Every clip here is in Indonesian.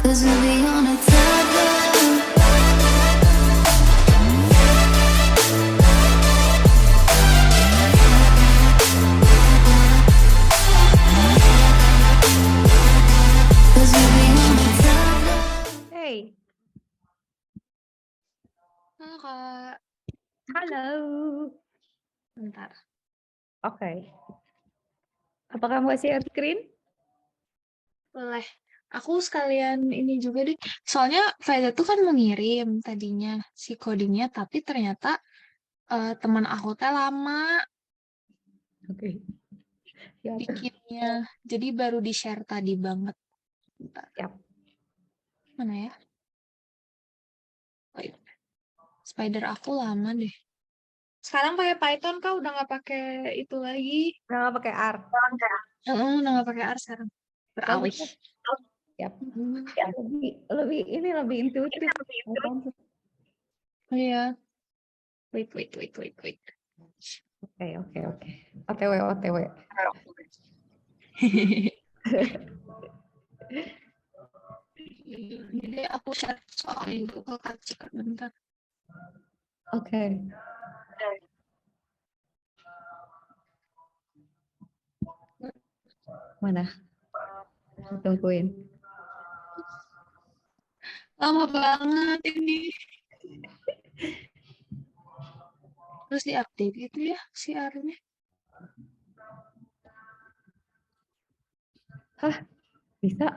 'Cause we'll be on a tether. Hey, Halo Kak, halo. bentar. Oke. Apakah mau share screen? Boleh. Aku sekalian ini juga deh. Soalnya Faida tuh kan mengirim tadinya si codingnya, tapi ternyata teman aku teh lama Oke. Siap. bikinnya. Jadi baru di-share tadi banget. Bentar. Siap. Mana ya? Oh, iya. Spider aku lama deh. Sekarang pakai Python Kak, udah nggak pakai itu lagi. Udah nggak pakai R. Udah nggak pakai R sekarang. Beralih. Bagus. Siap. Lebih intuitif. Oh iya. Wait. Oke. OTW. Jadi aku share soal itu ke Kak Cika bentar. Oke. Mana? Tungguin. Lama banget ini. Terus di-update gitu ya si R-nya. Hah? Bisa?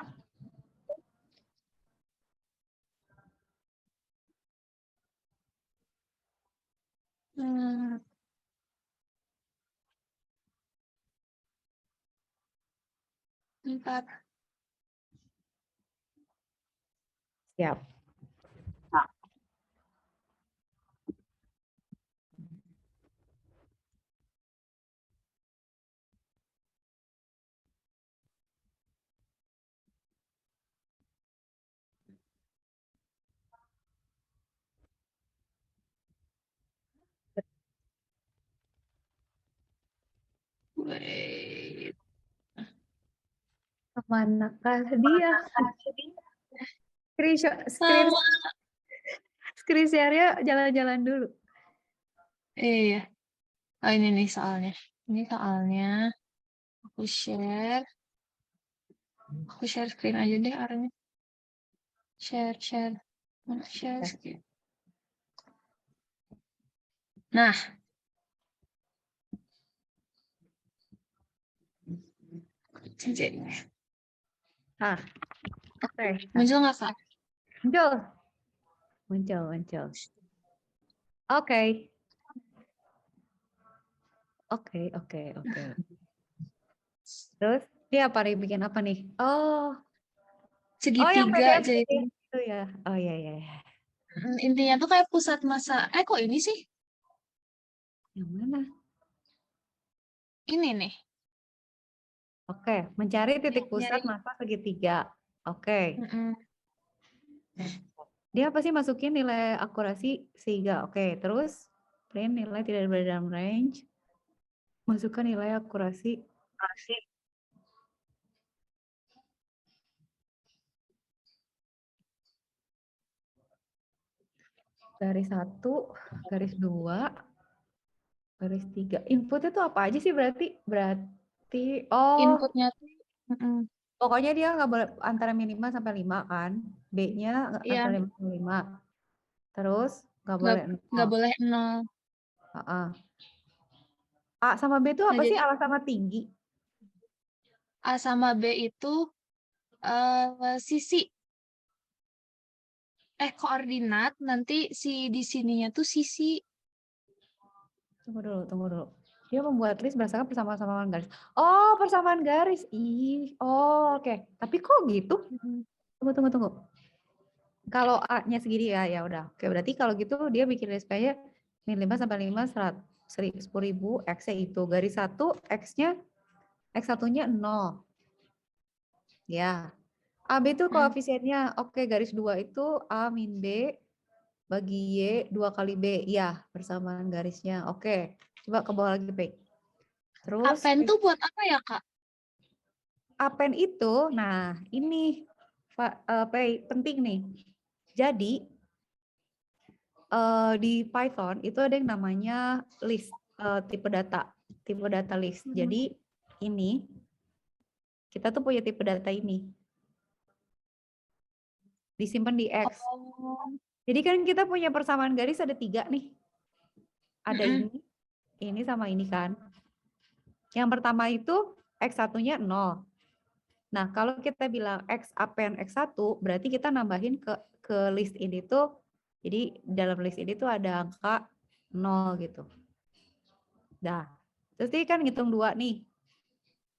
Bentar. Siap. Wait. Kemanakah dia? Lama. Screen share-nya jalan-jalan dulu. Iya. Oh ini nih soalnya. Ini soalnya aku share. Aku share screen aja deh R-nya. Share. Mana share screen? Nah. Jadi. Oke. Muncul nggak Kak? Muncul. Oke. Terus dia apa nih? Bikin apa nih? Oh, yang Segitiga PDF jadi. itu ya. Oh iya. Intinya tuh kayak pusat masa. Kok ini sih? Yang mana? Ini nih. Oke, mencari titik pusat Nyari. masa segitiga. Oke. Mm-mm. Dia pasti masukin nilai akurasi sehingga. Oke, terus print nilai tidak berada dalam range. Masukkan nilai akurasi. Garis 1, garis 2, garis 3. Inputnya tuh apa aja sih berarti? Inputnya tuh. Pokoknya dia nggak boleh antara minimal sampai 5 kan. B-nya Iya. antara 5 sampai 5. Terus nggak boleh 0. Nggak boleh 0. A sama B itu apa Nah, sih jadi sama tinggi? A sama B itu sisi. Koordinat, nanti di sininya tuh sisi. Tunggu dulu. Dia membuat list berdasarkan persamaan garis. Oh, persamaan garis. Oke. Tapi kok gitu? Tunggu. Kalau A-nya segini ya udah. Oke, berarti kalau gitu dia bikin list kayak min 5 sampai 5 10.000 X-nya itu. Garis 1 X-nya X1-nya 0. Ya. AB itu koefisiennya. Oke, garis 2 itu A min B bagi Y 2 kali B. Ya, persamaan garisnya. Oke. Coba ke bawah lagi, P. Terus Append tuh buat apa ya, Kak? append itu, nah ini Pei, penting nih. Jadi di Python itu ada yang namanya list, tipe data list. Mm-mm. Jadi ini kita tuh punya tipe data ini disimpan di X. Oh. Jadi kan kita punya persamaan garis ada 3 nih. Ada Mm-mm. ini sama ini kan. Yang pertama itu X1-nya 0. Nah, kalau kita bilang X append X1, berarti kita nambahin ke list ini tuh, jadi dalam list ini tuh ada angka 0 gitu. Nah, terus dia kan ngitung 2 nih.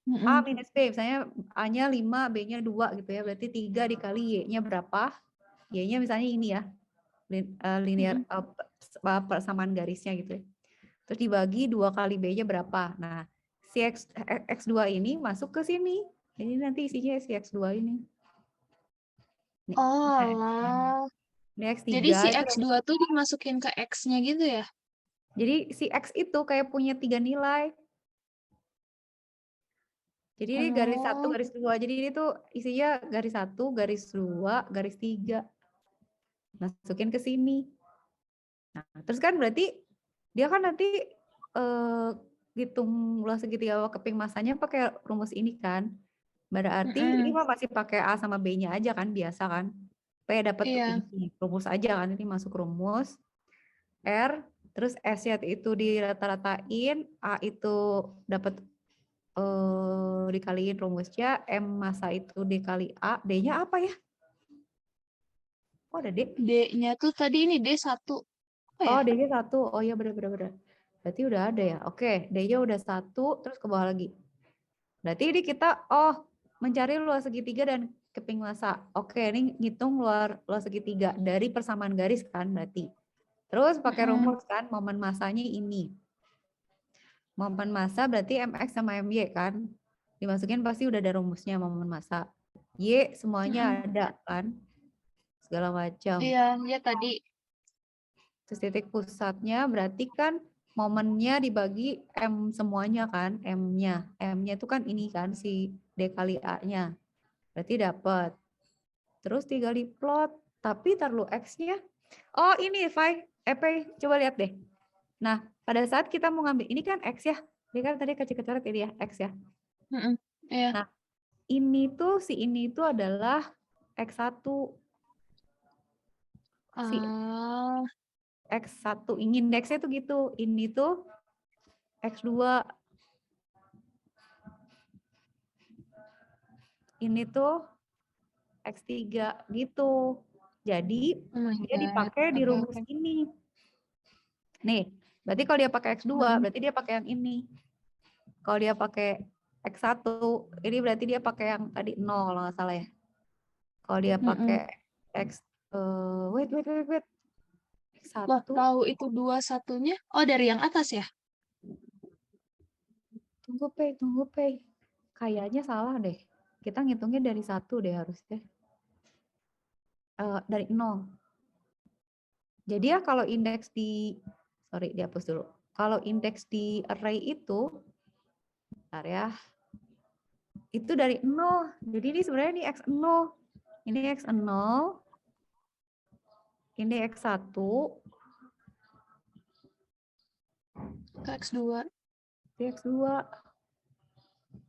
A Mm-mm. minus B, misalnya A-nya 5, B-nya 2 gitu ya. Berarti 3 dikali Y-nya berapa? Y-nya misalnya ini ya, linear Mm-mm. persamaan garisnya gitu ya. Terus dibagi 2 kali B-nya berapa? Nah, si X2 ini masuk ke sini. Ini nanti isinya si X2 ini. Nih, Oh, alah. ini X3. Jadi si Itu X2 tuh dimasukin ke X-nya gitu ya? jadi si X itu kayak punya 3 nilai. Jadi ini garis 1, Oh. garis 2. Jadi ini tuh isinya garis 1, garis 2, garis 3. Masukin ke sini. Nah, terus kan berarti dia kan nanti hitung luas segitiga keping masanya pakai rumus ini kan. Berarti ini Mm-mm. mah masih pakai A sama B-nya aja kan, biasa kan. P dapat Iya. ini rumus aja kan, ini masuk rumus. R, terus S-nya itu dirata-ratain, A itu dapat dikaliin rumusnya, M masa itu dikali A, D-nya apa ya? Oh ada D. D-nya tuh tadi ini D1. Apa ya? Oh D-nya 1. Oh iya benar-benar. Berarti udah ada ya. Oke, D-nya udah 1, terus ke bawah lagi. Berarti ini kita mencari luas segitiga dan keping masa. Oke, ini ngitung luas segitiga dari persamaan garis kan berarti. Terus pakai Mm-mm. rumus kan, momen masanya ini. Momen massa berarti MX sama MY kan. Dimasukin pasti udah ada rumusnya momen massa. Y semuanya Mm-mm. ada kan. Segala macam. Iya, ya tadi. Terus titik pusatnya berarti kan momennya dibagi M semuanya kan. M-nya. M-nya itu kan ini kan si D kali A-nya. Berarti dapat. Terus tinggal di plot. Tapi taruh X-nya. Oh ini P, coba lihat deh. Nah, pada saat kita mau ngambil, ini kan X ya. Ini kan tadi kecil-kecil ini ya, X ya. Mm-mm. Iya. Nah, si ini tuh adalah X1. Si Ah, X1, indeksnya tuh gitu. Ini tuh X2. Ini tuh X3 gitu. Jadi, oh my dia God. dipakai di Oke, rumus oke. ini. Nih, berarti kalau dia pakai X2, Mm-mm. berarti dia pakai yang ini. Kalau dia pakai X1, ini berarti dia pakai yang tadi 0 kalau nggak salah ya. Kalau dia Mm-mm. pakai X, wait. Loh, X1, tahu itu 2-1-nya? Oh, dari yang atas ya? tunggu Pei. Kayaknya salah deh. Kita ngitungnya dari 1 deh harusnya. Dari 0. Jadi ya kalau indeks dihapus dulu. Kalau indeks di array itu, bentar ya, itu dari 0. Jadi ini sebenarnya ini X0. Ini X0, ini X1, Ke X2. ini X2.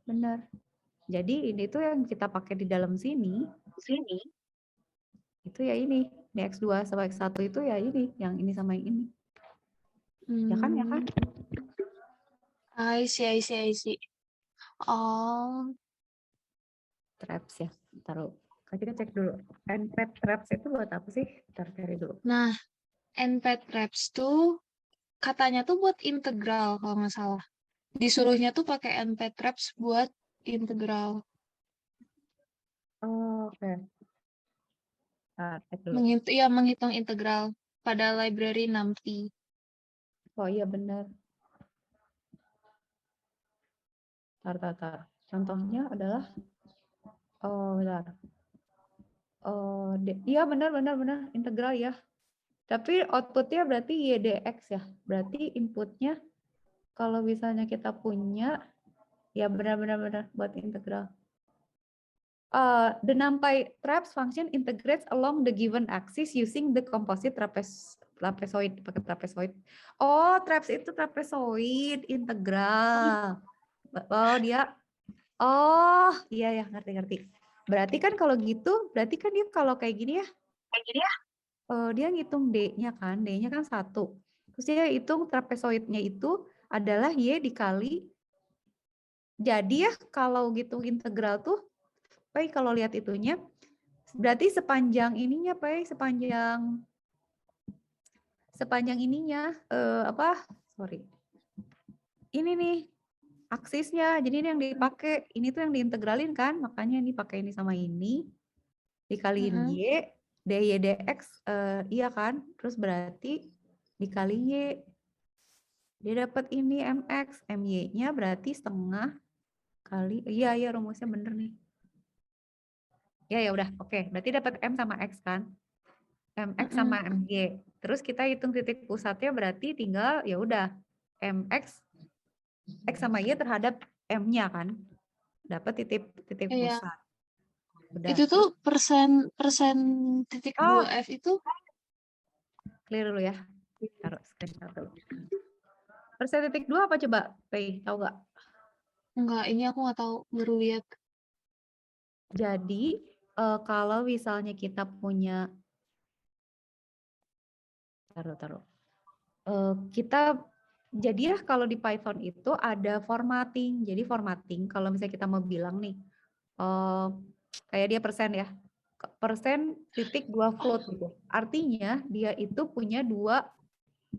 Benar. Jadi ini tuh yang kita pakai di dalam sini, itu ya ini. Ini X2 sama X1 itu ya ini, yang ini sama yang ini. Ya kan? I see. Oh, Traps ya. Taruh. Kita cek dulu. Npet traps itu buat apa sih? Ntar cari dulu. nah, nptraps tuh katanya tuh buat integral kalau nggak salah. Disuruhnya tuh pakai nptraps buat integral. Oh, oke. Cek dulu. Menghitung integral pada library NumPy. Oh iya benar. Tar. Contohnya adalah, bentar. Iya benar. Integral ya. Tapi outputnya berarti YDX ya. Berarti inputnya kalau misalnya kita punya, ya benar buat integral. The NumPy traps function integrates along the given axis using the composite trapezoid, pakai trapezoid. Oh, traps itu trapezoid integral. Oh, dia. Oh, iya ya, ngerti. Berarti kan kalau gitu, berarti kan dia kalau kayak gini ya, dia ngitung D-nya kan, D-nya kan 1. Terus dia hitung trapezoidnya itu adalah Y dikali. Jadi ya kalau gitu integral tuh, Pai kalau lihat itunya, berarti sepanjang ininya, Pai, sepanjang ininya, sorry. Ini nih, aksisnya. Jadi ini yang dipakai, ini tuh yang diintegralin kan, makanya ini pakai ini sama ini, dikaliin Y, dy dx, iya kan, terus berarti dikali Y. Dia dapat ini mx, my-nya berarti setengah kali, iya rumusnya bener nih. Ya udah, oke. Berarti dapat M sama X kan? MX sama MY. Terus kita hitung titik pusatnya berarti tinggal ya udah MX X sama Y terhadap M-nya kan? Dapat titik Iya. pusat. Udah. Itu tuh persen titik 2F itu Clear dulu ya. Taruh screenshot dulu. Persen titik 2 apa coba? Pei, tahu nggak? enggak, ini aku nggak tahu, baru lihat. Jadi kalau misalnya kita punya taruh. Kita jadi ya kalau di Python itu ada formatting. Jadi formatting kalau misalnya kita mau bilang nih, kayak dia persen ya, persen titik 2 float gitu. Artinya dia itu punya 2,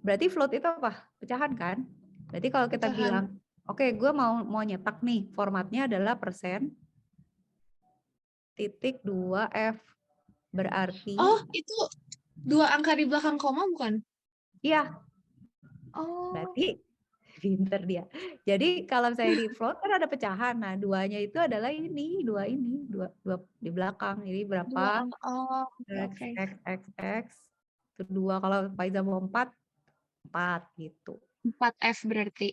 berarti float itu apa? Pecahan kan? Berarti kalau kita bilang, oke, gue mau nyetak nih, formatnya adalah persen titik 2F. Berarti. Oh, itu 2 angka di belakang koma bukan? Iya. Oh. Berarti pinter dia. Jadi kalau misalnya di float kan ada pecahan. Nah, 2-nya itu adalah ini, 2 di belakang. Jadi berapa? Oh, X. Itu 2. Kalau Faiza mau 4 gitu. 4F berarti.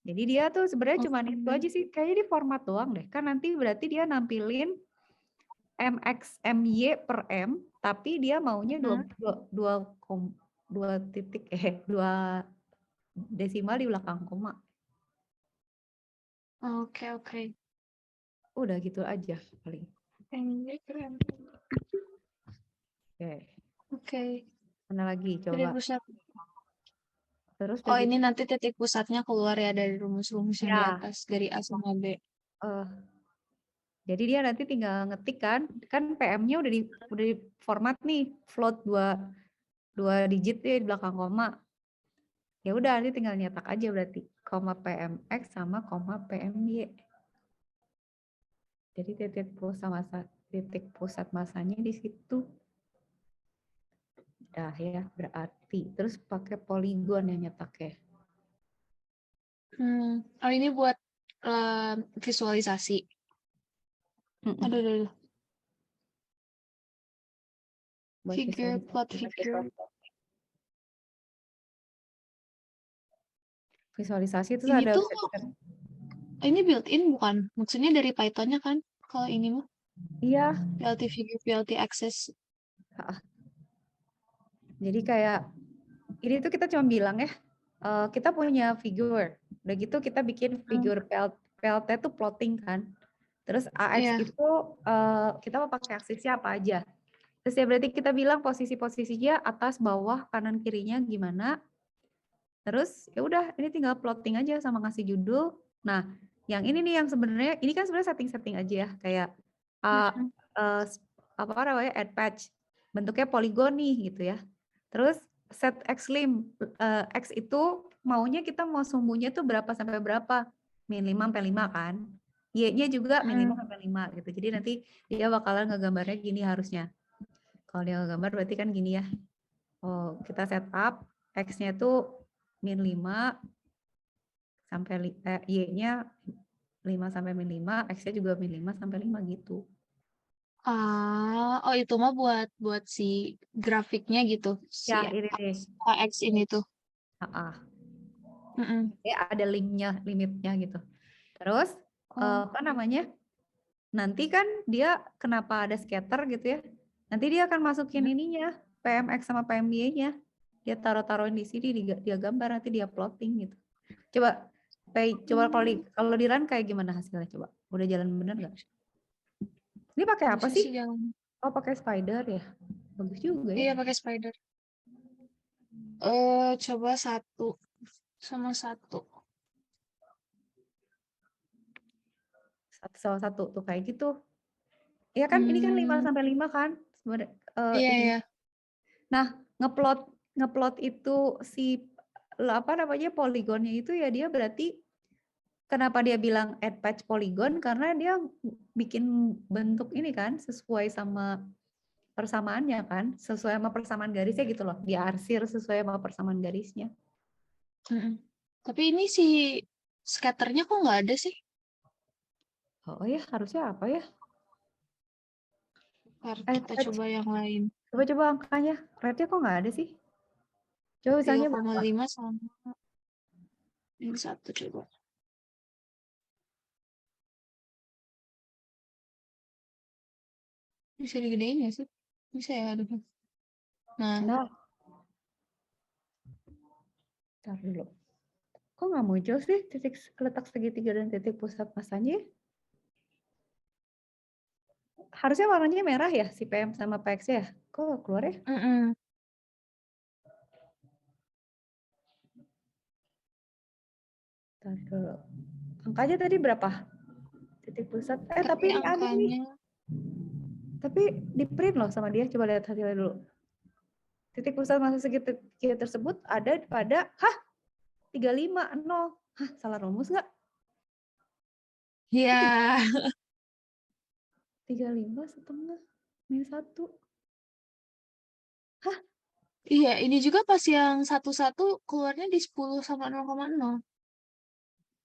Jadi dia tuh sebenarnya cuma itu aja sih. Kayaknya di format doang deh. Kan nanti berarti dia nampilin MX, MY per M. Tapi dia maunya 2 desimal di belakang koma. Oke. Udah gitu aja paling. Oke. Mana lagi coba? Terus ini nanti titik pusatnya keluar ya dari rumus-rumus yang di atas, dari A sama B. Jadi dia nanti tinggal ngetik kan PM-nya udah di format nih, float 2 digit di belakang koma. Ya udah nanti tinggal nyetak aja berarti koma PMX sama koma PMY. Jadi titik pusat masanya di situ. Dah ya berarti. Terus pakai poligon yang nyetaknya. Oh ini buat visualisasi. Aduh. Plot figure. Visualisasi itu Ini ada. tuh, ini built-in bukan? Maksudnya dari Python-nya kan? Kalau ini mah? Iya. PLT figure, PLT access. Jadi kayak ini tuh kita cuma bilang ya, kita punya figure. Udah gitu kita bikin figure PLT tuh plotting kan. Terus AX itu kita mau pakai aksisnya apa aja. Terus ya berarti kita bilang posisi-posisinya atas, bawah, kanan, kirinya gimana. Terus ya udah ini tinggal plotting aja sama ngasih judul. Nah, yang ini nih yang sebenarnya ini kan sebenarnya setting-setting aja ya, kayak apa namanya add patch. Bentuknya poligon nih gitu ya. Terus set xlim, x itu maunya kita mau sumbunya tuh berapa sampai berapa? Min 5 sampai 5 kan. Y-nya juga min 5 sampai 5 gitu. Jadi nanti dia bakalan ngegambarnya gini harusnya. Kalau dia ngegambar berarti kan gini ya. Oh, kita setup x-nya tuh min 5 sampai y-nya 5 sampai min 5, x-nya juga min 5 sampai 5 gitu. Oh itu mah buat si grafiknya gitu. Si Ya, ini deh. AX ini tuh. Ya, ada limitnya gitu. Terus apa namanya? nanti kan dia kenapa ada scatter gitu ya. Nanti dia akan masukin ininya, PMX sama PMY-nya. Dia taruh-taruhin di sini, dia gambar, nanti dia plotting gitu. Coba coba kalau di run kayak gimana hasilnya coba? Udah jalan bener nggak? Ini pakai apa Bisa sih? sih jalan. Oh, pakai spider ya. Bagus juga ya. Iya, pakai spider. Coba 1 sama 1. Satu sama satu tuh kayak gitu. Ya kan ini kan 5 sampai 5 kan? Sebenarnya Iya, ini. iya. Nah, ngeplot itu si apa namanya poligonnya itu ya dia berarti kenapa dia bilang add patch polygon karena dia bikin bentuk ini kan sesuai sama persamaannya kan, sesuai sama persamaan garisnya gitu loh. Dia arsir sesuai sama persamaan garisnya. Tapi ini si scatternya kok nggak ada sih? Oh ya, harusnya apa ya? Kita coba yang lain. Coba angkanya. Rate-nya kok nggak ada sih? Coba misalnya berapa? 3,5 sama yang 1 coba. Bisa digedein ya sih? Bisa ya, aduh. Nah, Nah, ntar dulu. Kok nggak muncul sih titik letak segitiga dan titik pusat masanya? Harusnya warnanya merah ya si PM sama PX ya? Kok keluar ya? Ntar dulu. Angkanya tadi berapa? Titik pusat. Tapi ini ada nih. angkanya Tapi di print loh sama dia. Coba lihat hasilnya dulu. Titik pusat masa segitiga tersebut ada pada 350. Hah, salah rumus nggak? ya 35 setengah min 1. Hah? iya, ini juga pas yang 1-1 keluarnya di 10 sama 0,0.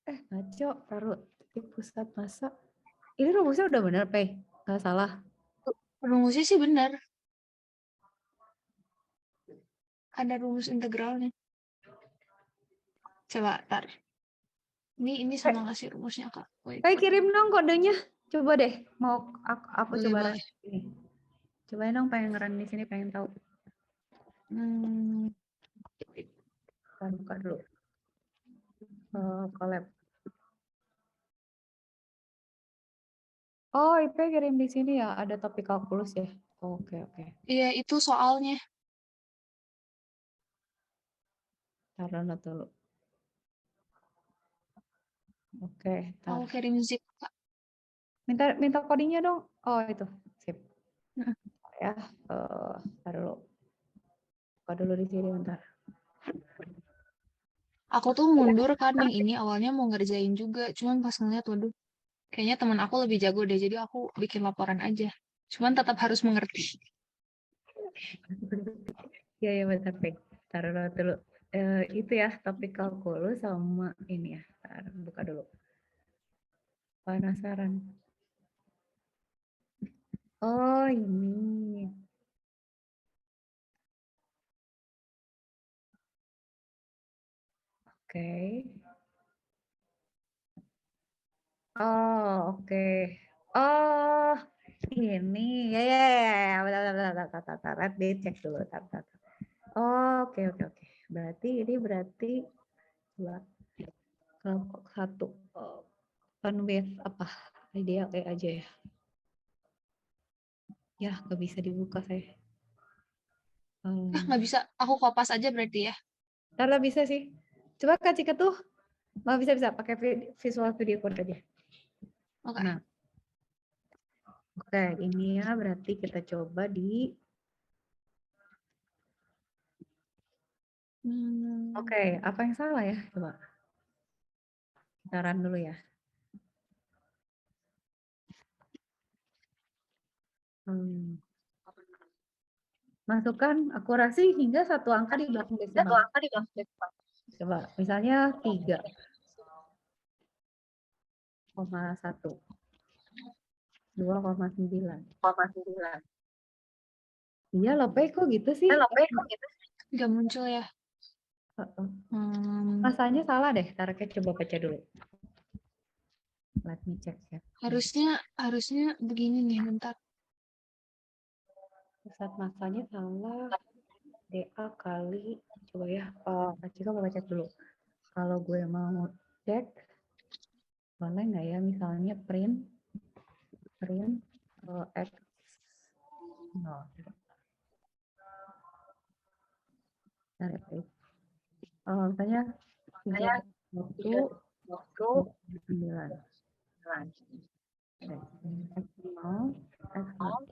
Ngaco. Taruh titik pusat masa. Ini rumusnya udah benar, Pei? Nggak salah. Rumusnya sih benar. Ada rumus integralnya. Coba, tar. Ini sama kasih rumusnya, Kak. Pei kirim dong kodenya. Coba deh. Mau aku Boleh, coba boleh. run ini. Cobain dong pengen ngeran di sini, pengen tahu. Kita buka dulu. Collab. Oh, IP kirim di sini ya. Ada topik kalkulus ya. Oke. Iya, itu soalnya. Taruh dulu. Oke. Aku kirim zip, Kak. Minta codingnya dong. Oh, itu. Sip. Heeh. Ya. Taruh dulu di sini bentar. Aku tuh mundur kan yang ini awalnya mau ngerjain juga. Cuman pas ngeliat, waduh, kayaknya teman aku lebih jago deh. Jadi aku bikin laporan aja. Cuman tetap harus mengerti. Iya, bentar, Pei. Taruh dulu. Itu ya, topik kalkulus sama ini ya. Buka dulu. Penasaran. Oh, ini. Oke. Oh, oke. Oh, ini. Ya. Bentar. Dicek dulu. Oke. Berarti ini dua kelompok satu. Open with apa? Idea kayak aja ya. Ya, nggak bisa dibuka saya. Nggak bisa. Aku kopas aja berarti ya. Ntar bisa sih. Coba kasih ketuh. Bisa pakai visual video code aja. Oke. Nah. Oke, ini ya berarti kita coba di Oke, apa yang salah ya? Coba. Kita run dulu ya. Masukkan akurasi hingga satu angka di belakang desimal. Coba, misalnya 3,1. 2,9. Iya loh, Pe, kok gitu sih? Nggak muncul ya. Masanya salah deh, taruhnya coba baca dulu. Let me check ya. Harusnya begini nih, bentar. Pusat masanya salah. DA kali. Coba ya. Cika mau cek dulu. Kalau gue mau cek, boleh nggak ya misalnya print X. No. Misalnya 31 9. X0, X1,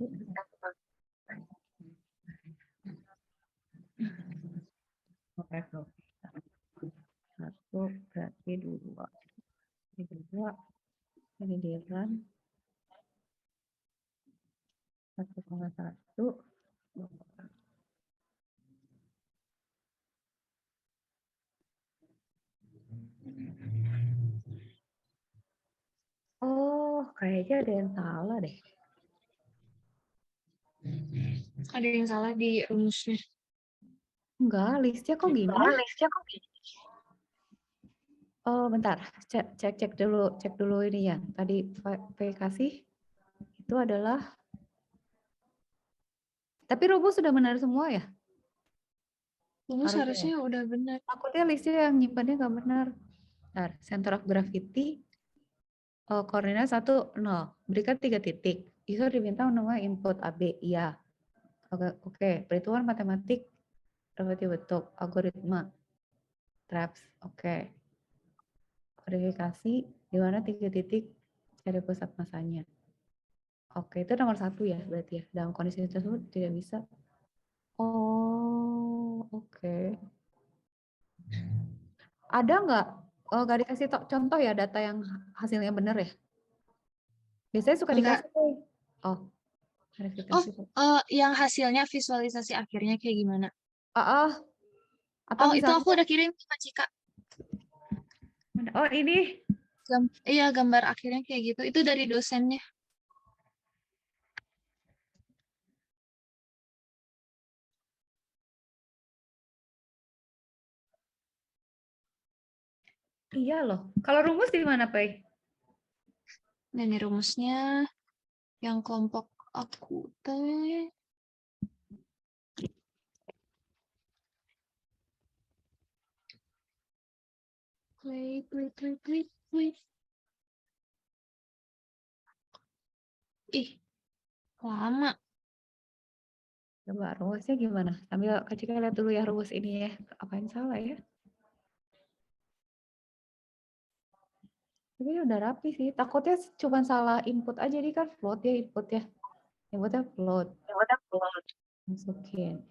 X2, satu berarti 2. Ini 2, ini di run 1,1. Oh, kayaknya ada yang salah deh. Ada yang salah di rumusnya. Enggak, listnya kok gini? Oh, bentar. Cek dulu ini ya. Tadi P kasih itu adalah, tapi rumus sudah benar semua ya? Rumus Harusnya. harusnya udah benar. Takutnya listnya yang nyimpannya nggak benar. Bentar, center of gravity koordinat 1, 0. Berikan 3 titik. User diminta menemukan input AB. Iya. Oke. Perhitungan matematik dapat dibentuk. Algoritma. Traps. Oke. Verifikasi di mana 3 titik cari pusat masanya. Oke, itu nomor 1 ya berarti ya. Dalam kondisi tersebut tidak bisa. Oh, oke. Ada nggak? Nggak dikasih contoh ya data yang hasilnya benar ya? Biasanya suka Enggak. dikasih. Oh, verifikasi. Yang hasilnya visualisasi akhirnya kayak gimana? Atau Itu misalnya, aku udah kirim ke Kak Cika. oh ini. Iya, gambar akhirnya kayak gitu. Itu dari dosennya. Iya loh. Kalau rumus di mana, Pak? Dan ini rumusnya yang kelompok aku teh. Klik. Ih, lama. Coba rumusnya gimana? Sambil Kak Cika lihat dulu ya rumus ini ya. Apa yang salah ya? Tapi udah rapi sih. Takutnya cuma salah input aja. Jadi kan float ya input ya. Inputnya float. Masukin.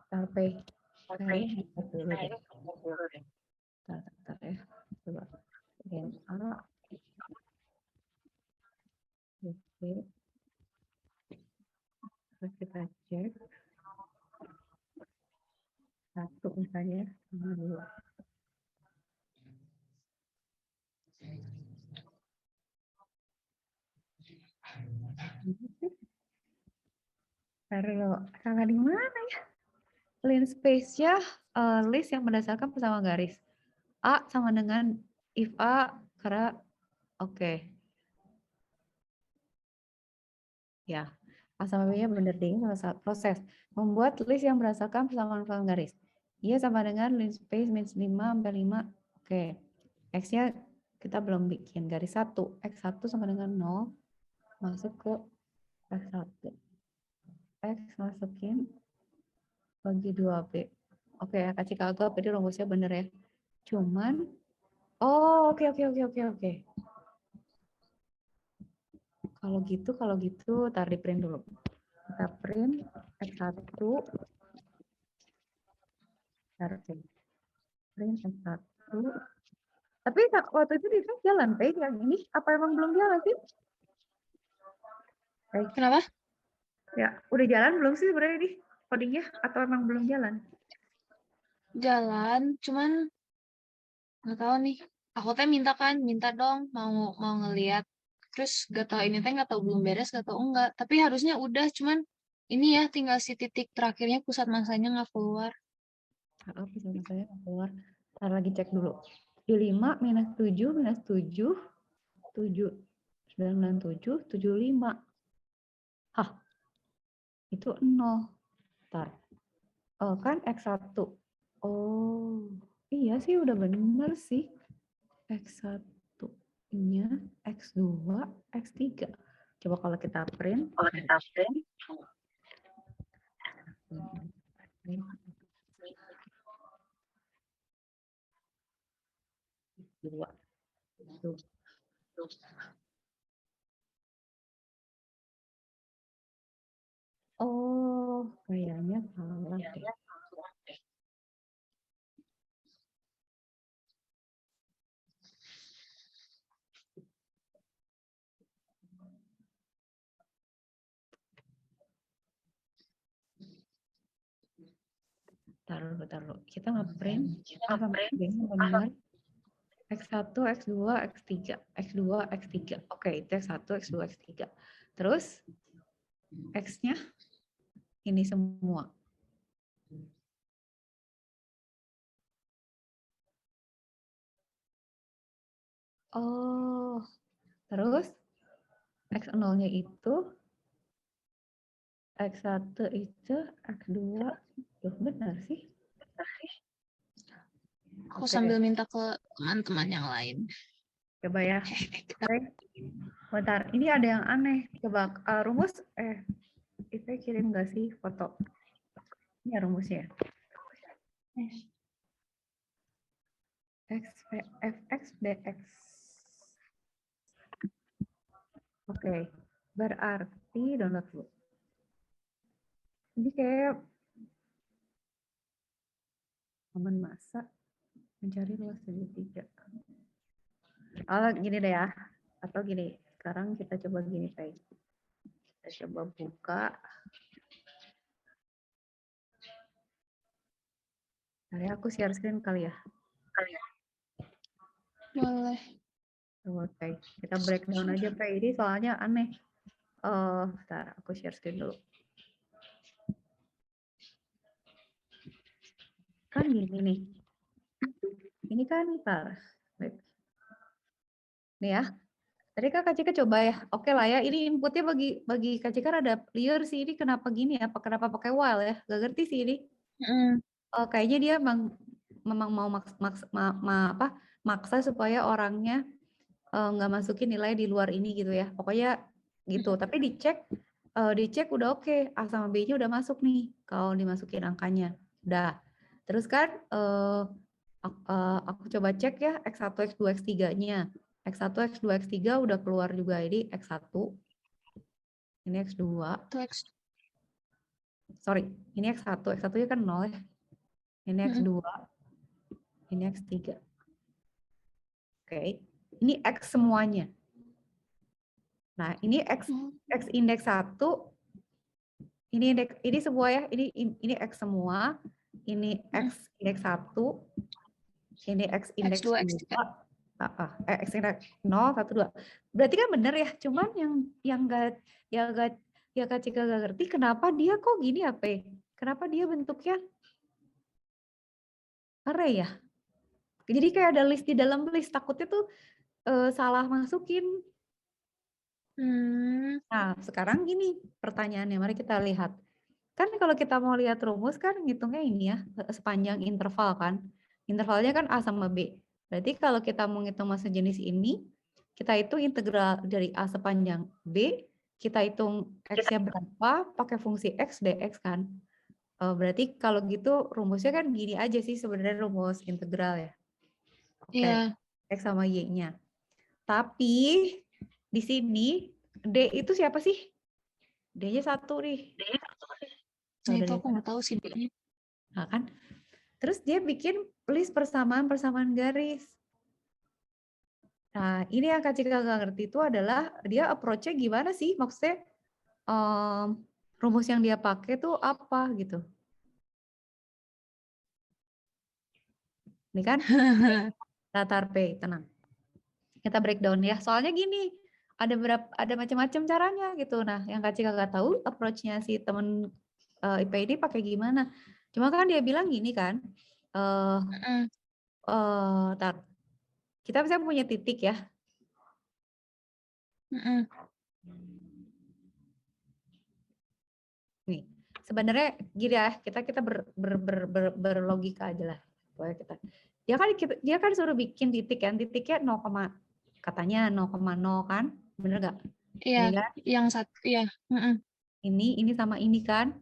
Sampai kayaknya dulu deh. Bentar ya. Coba. A. Oke. Terus kita cek. 1 misalnya. Sama 2. Taruh salah di mana ya? List space-nya list yang berdasarkan persamaan garis. A sama dengan if A karena oke. Ya. A sama B-nya benar deh salah proses. Membuat list yang berdasarkan persamaan garis. Iya sama dengan list space min 5 sampai 5. Oke. X-nya kita belum bikin garis 1. X1 sama dengan 0 masuk ke X1. X masukin bagi 2B. Oke, kasih kagak, jadi rumusnya bener ya. Cuman, oke. Kalau gitu, tar di print dulu. Kita print X1, print X1. Tapi waktu itu di jalan, yang ini apa emang belum jalan sih? Kenapa? Ya, udah jalan belum sih sebenarnya ini codingnya atau emang belum jalan? jalan, cuman nggak tahu nih. Aku teh minta dong mau ngeliat. Terus gak tahu ini teh nggak tahu belum beres, gak tahu enggak. Tapi harusnya udah, cuman ini ya tinggal si titik terakhirnya pusat masanya nggak keluar. Bisa saya keluar. Ntar lagi cek dulu. 75 minus 7 minus 7 7 97 75. Hah, itu 0. Ntar. Oh, kan X1. Oh, iya sih udah bener sih. X1-nya X2, X3. Coba kalau kita print. Dua. Tuh. Oh, kayaknya salah deh. Taruh. Kita nge-print benar. X1, X2, X3. X2, X3. Oke, itu X1, X2, X3. Terus X-nya ini semua. Oh, terus X0-nya itu X1 itu X2. Loh, benar sih. Aku Oke. sambil minta ke teman-teman yang lain. Coba ya. Oke. Bentar, ini ada yang aneh. Coba rumus, itu kirim nggak sih foto? Ini ya rumusnya. X, Fx, Dx. Oke, berarti download dulu. Ini kayak momen masa mencari luas dari 3. Oh, gini deh ya. Atau gini, sekarang kita coba gini, Pak. Kita coba buka. Nah, aku share screen kali ya. Boleh. Oke, kita breakdown aja, Pak. Ini soalnya aneh. Bentar, aku share screen dulu. Kan gini nih. Ini kan, bentar. Nih ya. Tadi Kak Cika coba ya. Oke lah ya. Ini inputnya bagi Kak Cika ada clear sih. Ini kenapa gini ya? Kenapa pakai while ya? Gak ngerti sih ini. Kayaknya dia memang mau maksa supaya orangnya nggak masukin nilai di luar ini gitu ya. Pokoknya gitu. Tapi dicek udah oke. A sama B-nya udah masuk nih. Kalau dimasukin angkanya. Udah. Terus kan aku coba cek ya X1, X2, X3-nya. X1, X2, X3 udah keluar juga. Ini X1. Ini X2. Sorry, ini X1. X1-nya kan 0 ya. Ini X2. Ini X3. Oke. Ini X semuanya. Nah, ini X indeks 1. Ini semua ya. Ini X semua. Ini X indeks 1. Ini X indeks 2. X indeks 0, 1, 2. Berarti kan benar ya. Cuman yang Kak Cika gak ngerti kenapa dia kok gini ya, Pe? Kenapa dia bentuknya array ya? Jadi kayak ada list di dalam list. Takutnya tuh salah masukin. Nah, sekarang gini pertanyaannya. Mari kita lihat. Kan kalau kita mau lihat rumus kan ngitungnya ini ya, sepanjang interval kan. Intervalnya kan A sama B. Berarti kalau kita mau ngitung masa jenis ini, kita hitung integral dari A sepanjang B, kita hitung X-nya berapa, pakai fungsi X, dx kan. Berarti kalau gitu rumusnya kan gini aja sih sebenarnya rumus integral ya. Oke, X sama Y-nya. Tapi di sini D itu siapa sih? D-nya 1 nih. Nah, itu aku nggak tahu sih D-nya. Nah, kan? Terus dia bikin list persamaan garis. Nah, ini yang Kak Cika nggak ngerti itu adalah dia approach-nya gimana sih? Maksudnya rumus yang dia pakai tuh apa gitu. Ini kan datar P, tenang. Kita breakdown ya. Soalnya gini, ada macam-macam caranya gitu. Nah, yang Kak Cika nggak tahu approach-nya si temen IP ini pakai gimana. Cuma kan dia bilang gini kan, Mm-mm. tar, kita bisa punya titik ya. Mm-mm. Nih, sebenarnya gini ya, kita berlogika aja lah. Pokoknya kita. Dia kan suruh bikin titik kan, titiknya 0, katanya 0,0 kan, bener nggak? Iya, Ini kan, yang satu, iya. Mm-mm. ini sama ini kan.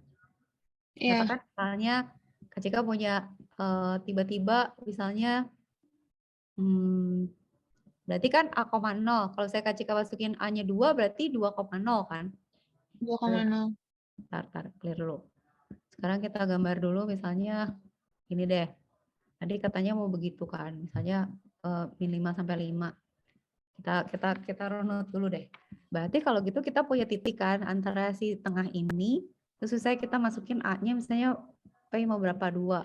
Iya, Katakan misalnya Kak Cika punya tiba-tiba misalnya berarti kan A,0. Kalau saya Kak Cika masukin A-nya 2 berarti 2,0 kan. 2,0. Tar, clear dulu. Sekarang kita gambar dulu misalnya ini deh. Tadi katanya mau begitu kan. Misalnya min 5 sampai 5. Kita runut dulu deh. Berarti kalau gitu kita punya titik kan antara si tengah ini, terus saya kita masukin A-nya misalnya P mau berapa? 2.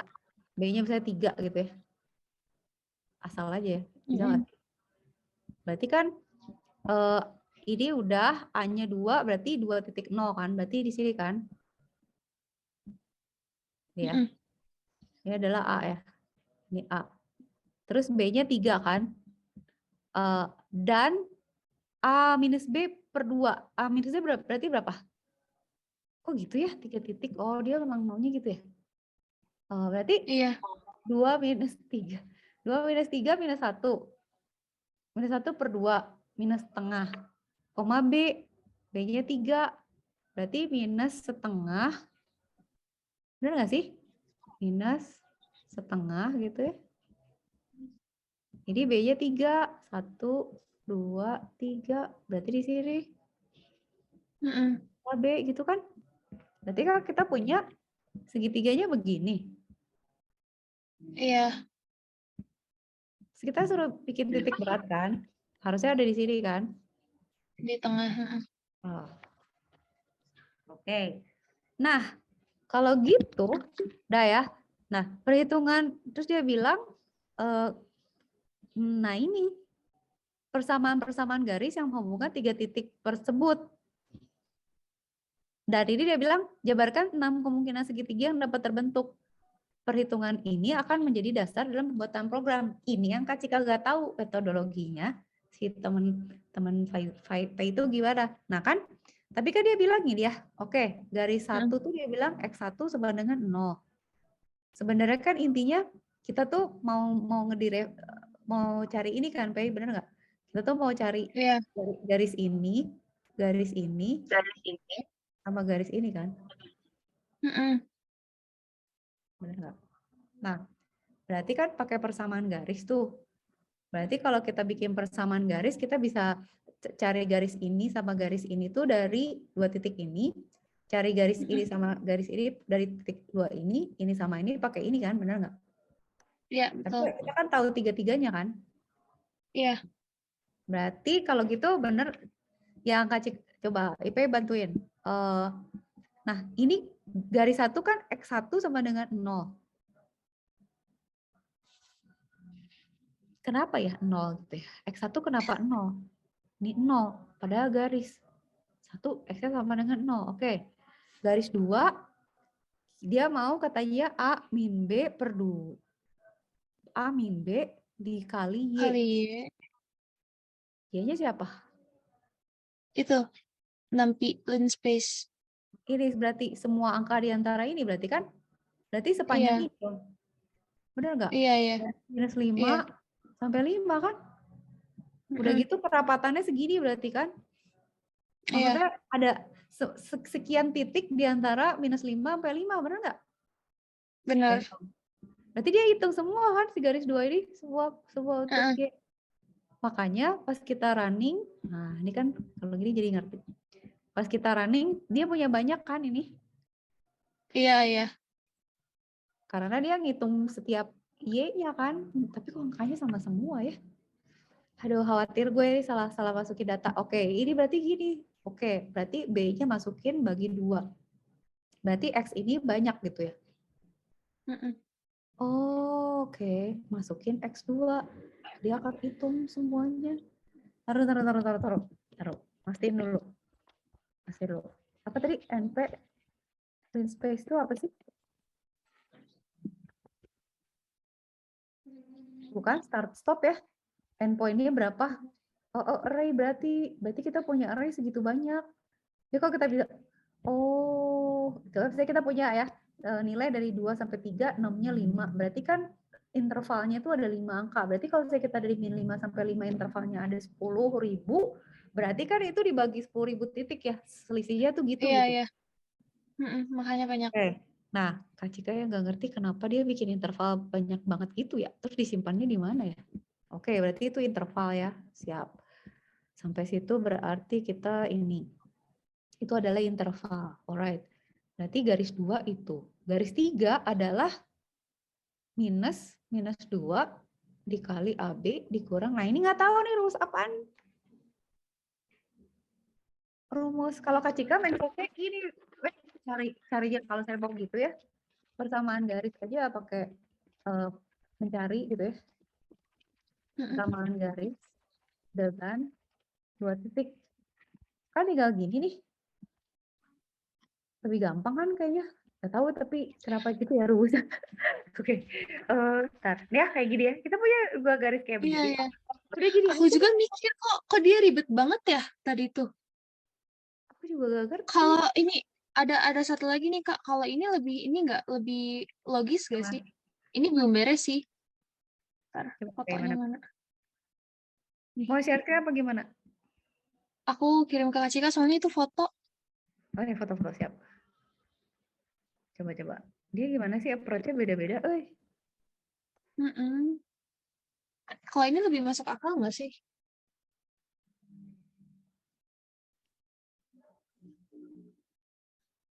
B-nya misalnya 3 gitu ya. Asal aja ya. Bisa nggak? Berarti kan ini udah A-nya 2 berarti 2.0 kan. Berarti di sini kan. Ya. Mm-mm. Ini adalah A ya. Ini A. Terus B-nya 3 kan. Dan A minus B per 2. A minus B berarti berapa? Kok gitu ya? 3 titik. Oh dia memang maunya gitu ya. Berarti Iya. 2 minus 3. 2 minus 3 minus 1. Minus 1 per 2. Minus setengah. Koma B. B-nya 3. Berarti minus setengah. Benar nggak sih? Minus setengah gitu ya. Jadi B-nya 3. 1, 2, 3. Berarti di sini. Mm-mm. B gitu kan. Berarti kalau kita punya segitiganya begini. Iya, Terus kita suruh bikin titik berat kan. Harusnya ada di sini kan. di tengah. Mm-mm. Oh. Oke. Nah, kalau gitu, udah ya. Nah, perhitungan, terus dia bilang, nah ini, persamaan-persamaan garis yang menghubungkan 3 titik tersebut. Dari ini dia bilang, jabarkan 6 kemungkinan segitiga yang dapat terbentuk. Perhitungan ini akan menjadi dasar dalam pembuatan program. Ini yang Kak Cika gak tahu metodologinya si teman-teman itu gimana. Nah kan, tapi kan dia bilang gini ya, oke, garis 1 tuh dia bilang X1 sama dengan 0. Sebenarnya kan intinya kita tuh mau cari ini kan, Pei, bener nggak? Kita tuh mau cari Iya. garis ini, sama garis ini kan, Mm-mm. bener nggak? Nah, berarti kan pakai persamaan garis tuh. Berarti kalau kita bikin persamaan garis, kita bisa cari garis ini sama garis ini tuh dari 2 titik ini, cari garis ini sama garis ini dari titik 2 ini sama ini pakai ini kan, bener nggak? Iya, Tapi betul. kita kan tahu tiga-tiganya kan. Iya. Berarti kalau gitu bener yang Kak Cik, coba IP bantuin. Nah, ini garis 1 kan X1 sama dengan 0. Kenapa ya 0 gitu ya? X1 kenapa 0? Ini 0, padahal garis 1 X sama dengan 0. Oke. Garis 2 dia mau katanya A min B per 2. A min B dikali Y. Kali Y-nya siapa? itu nampiin space. Ini berarti semua angka di antara ini berarti kan? Berarti sepanjang Iya. ini dong. Benar nggak? Iya, iya. Minus 5 Iya. sampai 5 kan? Udah Mm-mm. gitu kerapatannya segini berarti kan? Iya, Maksudnya ada sekian titik di antara minus 5 sampai 5, benar nggak? benar. Berarti dia hitung semua kan si garis 2 ini, semua untuk Heeh. Y. Makanya pas kita running, nah ini kan kalau gini jadi ngerti. Pas kita running, dia punya banyak kan ini. Iya, iya. Karena dia ngitung setiap Y-nya kan. Tapi kok angkanya sama semua ya. Aduh khawatir gue ini salah masukin data. Oke, ini berarti gini. Oke, berarti B-nya masukin bagi 2. Berarti X ini banyak gitu ya. Mm-mm. Oh, oke. Masukin X2. Dia akan hitung semuanya. Taruh. Mastiin dulu. Apa tadi? NP clean space itu apa sih? Bukan start stop ya? Endpoint-nya berapa? Array berarti kita punya array segitu banyak. Ya kalau kita bisa, misalnya kita punya ya nilai dari 2 sampai 3, 6-nya 5. Berarti kan intervalnya itu ada 5 angka. Berarti kalau kita dari min 5 sampai 5 intervalnya ada 10.000, berarti kan itu dibagi 10.000 titik ya. Selisihnya tuh gitu. Iya. Makanya banyak. Oke. Nah, Kak Cika yang nggak ngerti kenapa dia bikin interval banyak banget gitu ya. Terus disimpannya di mana ya? Oke, berarti itu interval ya. Siap. Sampai situ berarti kita ini. Itu adalah interval. Alright. Berarti garis 2 itu. Garis 3 adalah minus 2 dikali AB dikurang. Nah, ini nggak tahu nih rumus apaan. Rumus kalau Kak Cika main gini. Cari kalau saya mau gitu ya. Persamaan garis aja pakai mencari gitu ya. Persamaan garis dengan 2 titik. Kan tinggal gini nih. Lebih gampang kan kayaknya. Gak tahu tapi kenapa gitu ya rumusnya. Oke. Ntar. Ya kayak gini ya. Kita punya 2 garis kayak begini. Iya. Udah gini. Aku juga mikir kok dia ribet banget ya tadi tuh. Aku juga gak ngerti. Kalau ini ada satu lagi nih Kak, kalau ini nggak lebih logis gak sih? Ini belum beres sih. Ntar, fotonya mana? Mau share ke apa gimana? Aku kirim ke Kak Cika soalnya itu foto. Oh ya foto-foto siap. Coba. Dia gimana sih approach-nya beda-beda. Kalau ini lebih masuk akal nggak sih?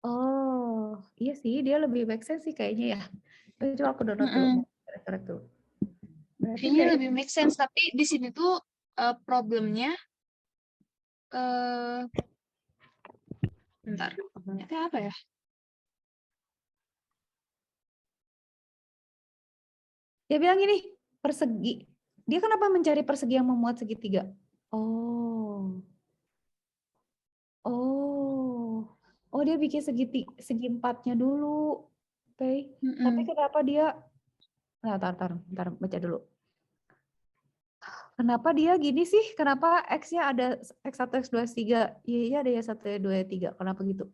Oh, iya sih dia lebih make sense sih kayaknya ya. Coba aku download dulu. Correct dulu. Berarti Ini lebih make sense, tapi di sini tuh problemnya bentar, problemnya itu apa ya? dia bilang gini, persegi. Dia kenapa mencari persegi yang memuat segitiga? Oh, dia bikin segi 4-nya dulu. Oke. Tapi kenapa dia Ntar baca dulu. Kenapa dia gini sih? Kenapa X-nya ada X1, X2, X3? Iya ada ya 1, 2, 3. Kenapa gitu?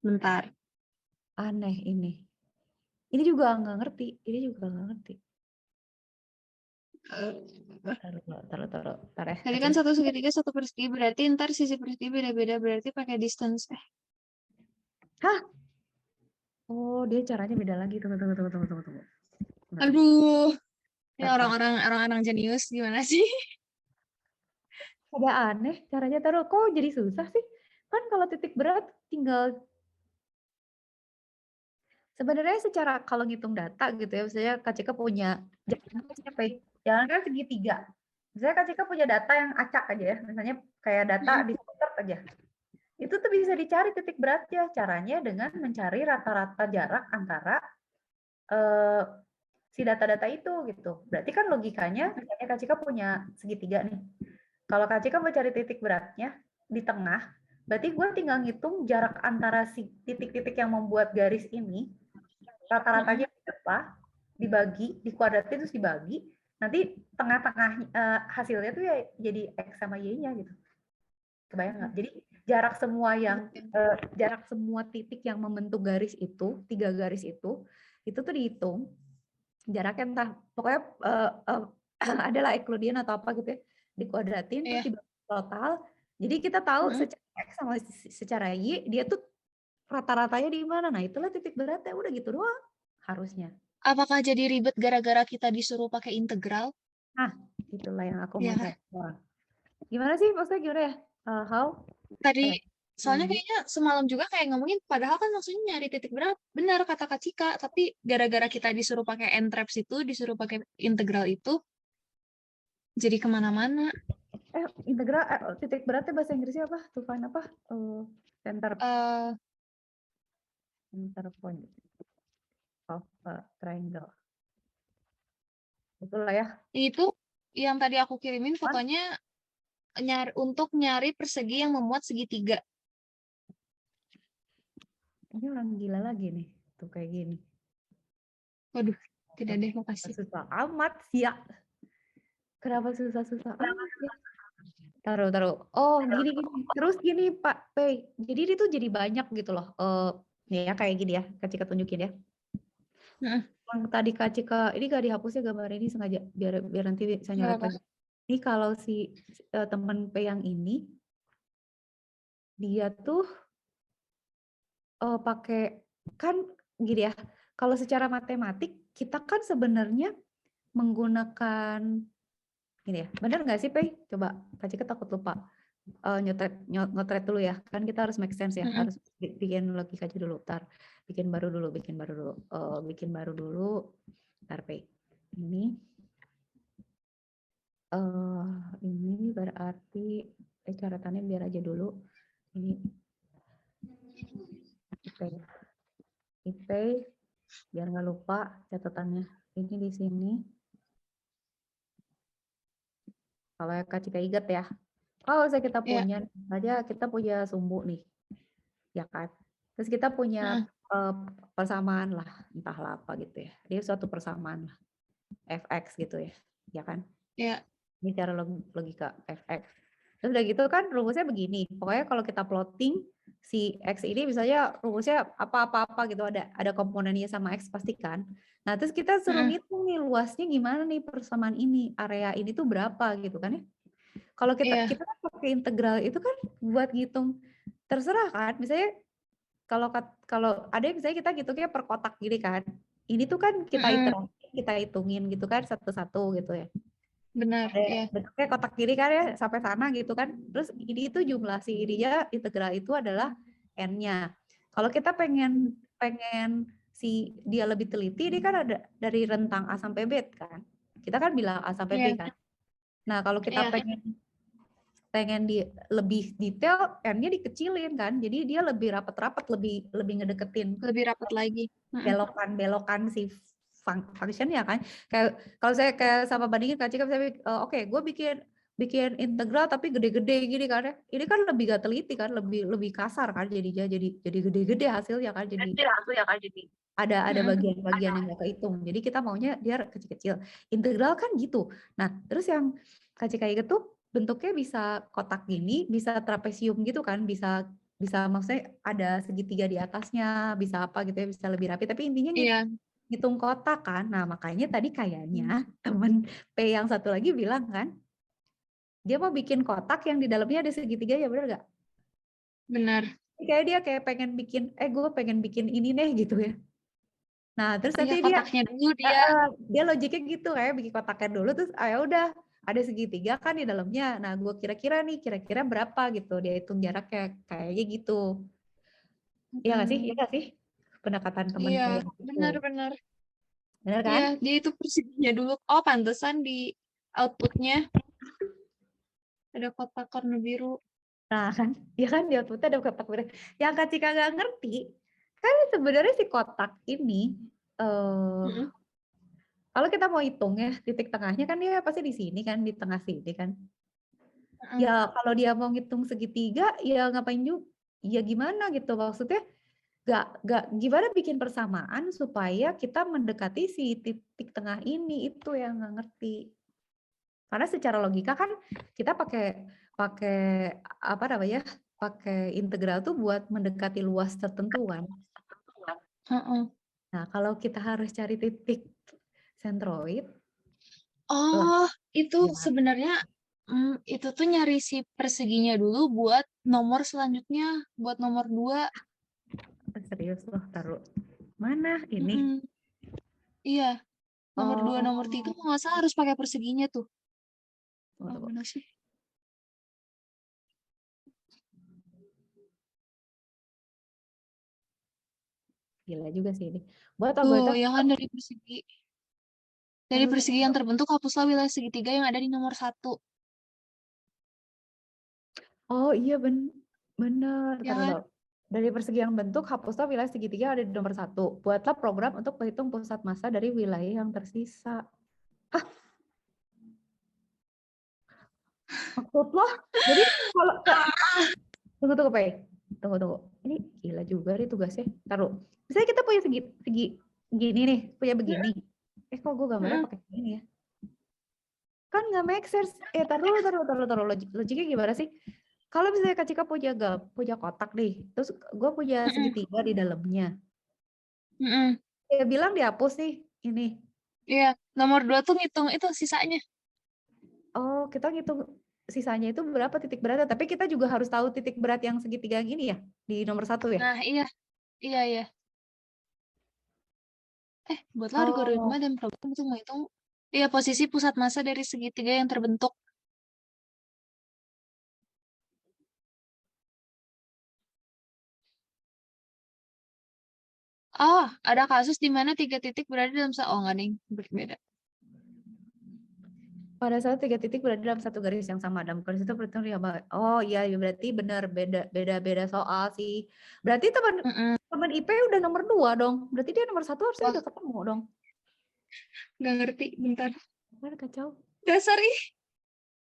Bentar. Aneh ini. Ini juga nggak ngerti. Taruh. Tadi kan satu segitiga, satu persegi, berarti ntar sisi persegi beda-beda, berarti pakai distance. Hah? Oh, dia caranya beda lagi. Tunggu. Aduh. Ini orang-orang jenius gimana sih? Ada aneh caranya taruh. Kok jadi susah sih? Kan kalau titik berat tinggal sebenarnya secara kalau ngitung data gitu ya, misalnya Kak Cika punya jangan kan segitiga. Misalnya Kak Cika punya data yang acak aja ya, misalnya kayak data di Scotert aja. Itu tuh bisa dicari titik beratnya. Caranya dengan mencari rata-rata jarak antara si data-data itu gitu. Berarti kan logikanya, misalnya Kak Cika punya segitiga nih. Kalau Kak Cika mau cari titik beratnya di tengah, berarti gue tinggal ngitung jarak antara si titik-titik yang membuat garis ini, rata-ratanya berapa, dibagi, dikuadratin terus dibagi, nanti tengah-tengah hasilnya tuh ya jadi X sama Y-nya gitu. Kebayang nggak? Jadi jarak semua titik yang membentuk garis itu, 3 garis itu tuh dihitung jaraknya entah pokoknya adalah Euclidean atau apa gitu ya, dikuadratin terus dibagi total. Jadi kita tahu secara X sama secara Y dia tuh rata-ratanya di mana. Nah, itulah titik beratnya. Udah gitu doang harusnya. Apakah jadi ribet gara-gara kita disuruh pakai integral? Nah, itulah yang aku mau tanya. Gimana sih maksudnya gimana ya? How? Tadi soalnya kayaknya semalam juga kayak ngomongin, padahal kan maksudnya nyari titik berat, benar kata Kak Cika, tapi gara-gara kita disuruh pakai n-traps itu, disuruh pakai integral itu, jadi kemana-mana. Integral titik beratnya bahasa Inggrisnya apa? To find apa? Center. center point of a triangle. Itulah ya. Itu yang tadi aku kirimin Cuman fotonya untuk nyari persegi yang memuat segitiga. ini orang gila lagi nih. Tuh kayak gini. Waduh, tidak deh, makasih. Susah amat sih ya. Kenapa susah-susah amat ya? Taruh. Oh, gini. Terus gini Pak Pei. Jadi ini tuh jadi banyak gitu loh. Nih ya kayak gini ya. Kak Cika tunjukin ya. Heeh. Yang tadi Kak Cika, ini gak dihapusnya gambar ini sengaja biar nanti saya nyoret Kenapa? lagi. Ini kalau si teman Pei yang ini, dia tuh pakai kan gini ya. Kalau secara matematik kita kan sebenarnya menggunakan gini ya. Benar nggak sih Pei? Coba Kak Cika takut lupa. Nyotret dulu ya. Kan kita harus make sense ya. Mm-mm. Harus bikin logika aja dulu. Ntar bikin baru dulu. Bikin baru dulu. Ntar Pei. Ini berarti catatannya biar aja dulu. Ini IP biar nggak lupa catatannya. Ini di sini. Kalau Kak Cika ingat ya. Kalau saya kita punya aja kita punya sumbu nih. Ya kan? Terus kita punya persamaan lah, entahlah apa gitu ya. Dia suatu persamaan lah. Fx gitu ya. Ya kan? Iya. Ini cara logika fx. Terus udah gitu kan rumusnya begini. Pokoknya kalau kita plotting si x ini misalnya rumusnya apa-apa gitu ada komponennya sama x pasti kan. Nah, terus kita suruh ngitung nih luasnya gimana nih persamaan ini, area ini tuh berapa gitu kan ya. Kalau kita kan pakai integral itu kan buat ngitung terserah kan. Misalnya kalau ada yang misalnya kita ngitungnya per kotak gini kan. Ini tuh kan kita hitungin gitu kan satu-satu gitu ya. Benar, iya. Bentuknya kotak kiri kan ya sampai sana gitu kan. Terus ini itu jumlah si ininya integral itu adalah n-nya. Kalau kita pengen si dia lebih teliti, ini kan ada dari rentang A sampai B kan. Kita kan bilang A sampai B kan. Nah, kalau kita pengen lebih detail, n-nya dikecilin kan. Jadi dia lebih rapat-rapat, lebih ngedeketin. Lebih rapat lagi. Belokan si function-nya kan. Kayak kalau saya kayak sama bandingin Kak Cika, saya oke, gue bikin integral tapi gede-gede gini kan ya. Ini kan lebih gak teliti kan, lebih kasar kan jadinya, jadi gede-gede hasilnya kan, jadi ada bagian-bagian yang gak kehitung. Jadi kita maunya dia kecil-kecil. Integral kan gitu. Nah, terus yang Kak Cika inget tuh bentuknya bisa kotak gini, bisa trapesium gitu kan, bisa maksudnya ada segitiga di atasnya, bisa apa gitu ya, bisa lebih rapi. Tapi intinya ngitung kotak kan. Nah, makanya tadi kayaknya temen P yang satu lagi bilang kan, dia mau bikin kotak yang di dalamnya ada segitiga ya, bener gak? Benar. Kayak dia kayak pengen bikin, gue pengen bikin ini nih gitu ya. Nah, terus nanti kotaknya dulu dia logiknya gitu kayak bikin kotaknya dulu, terus ya udah ada segitiga kan di dalamnya. Nah, gue kira-kira berapa gitu. Dia hitung jaraknya kayaknya gitu. Iya nggak sih? Iya nggak sih? Pendekatan temen Iya, gitu. benar-benar. Benar kan? Iya, dia itu perseginya dulu. Oh, pantesan di outputnya ada kotak warna biru. Nah kan, ya kan di outputnya ada kotak biru. Yang Kak Cika nggak ngerti, kan sebenarnya si kotak ini, kalau kita mau hitung ya, titik tengahnya kan dia pasti di sini kan, di tengah sini kan. Ya kalau dia mau ngitung segitiga, ya ngapain juga, ya gimana gitu maksudnya. Gak gimana bikin persamaan supaya kita mendekati si titik tengah ini, itu yang nggak ngerti. Karena secara logika kan kita pakai apa namanya, pakai integral tuh buat mendekati luas tertentu kan. Nah kalau kita harus cari titik sentroid. Itu sebenarnya itu tuh nyari si perseginya dulu buat nomor selanjutnya, buat nomor 2. Serius loh, taruh mana ini? Iya, nomor 2, nomor 3 kalau nggak salah harus pakai perseginya tuh. Mana sih? Gila juga sih ini. Buat Tuh, ya kan dari persegi. Dari persegi yang terbentuk hapuslah wilayah segitiga yang ada di nomor 1. Oh iya bener. Ya kan? Dari persegian bentuk, hapuslah wilayah segitiga yang ada di nomor 1. Buatlah program untuk menghitung pusat massa dari wilayah yang tersisa. Maksud lo? Jadi kalau tunggu, Pei. Tunggu. Ini gila juga nih tugasnya. Taruh. Misalnya kita punya segi gini nih, punya begini. Kok gue gambarnya pakai gini ya? Kan nggak make sense. Taruh. Logiknya gimana sih? Kalau misalnya Kak Cika punya kotak nih, terus gue punya segitiga di dalamnya. Ya bilang dihapus nih ini. Iya, nomor 2 tuh ngitung itu sisanya. Oh, kita ngitung sisanya itu berapa titik beratnya. Tapi kita juga harus tahu titik berat yang segitiga yang ini ya, di nomor 1 ya? Nah, iya. Buatlah algoritma dan program untuk menghitung posisi pusat massa dari segitiga yang terbentuk. Oh, ada kasus di mana 3 titik berada dalam enggak nih, berbeda. Pada saat 3 titik berada dalam satu garis yang sama, dalam garis itu berarti oh iya berarti benar beda soal sih. Berarti teman IP udah nomor 2 dong. Berarti dia nomor 1 harusnya udah ketemu dong. Nggak ngerti, bentar. Kacau. Dasar ih.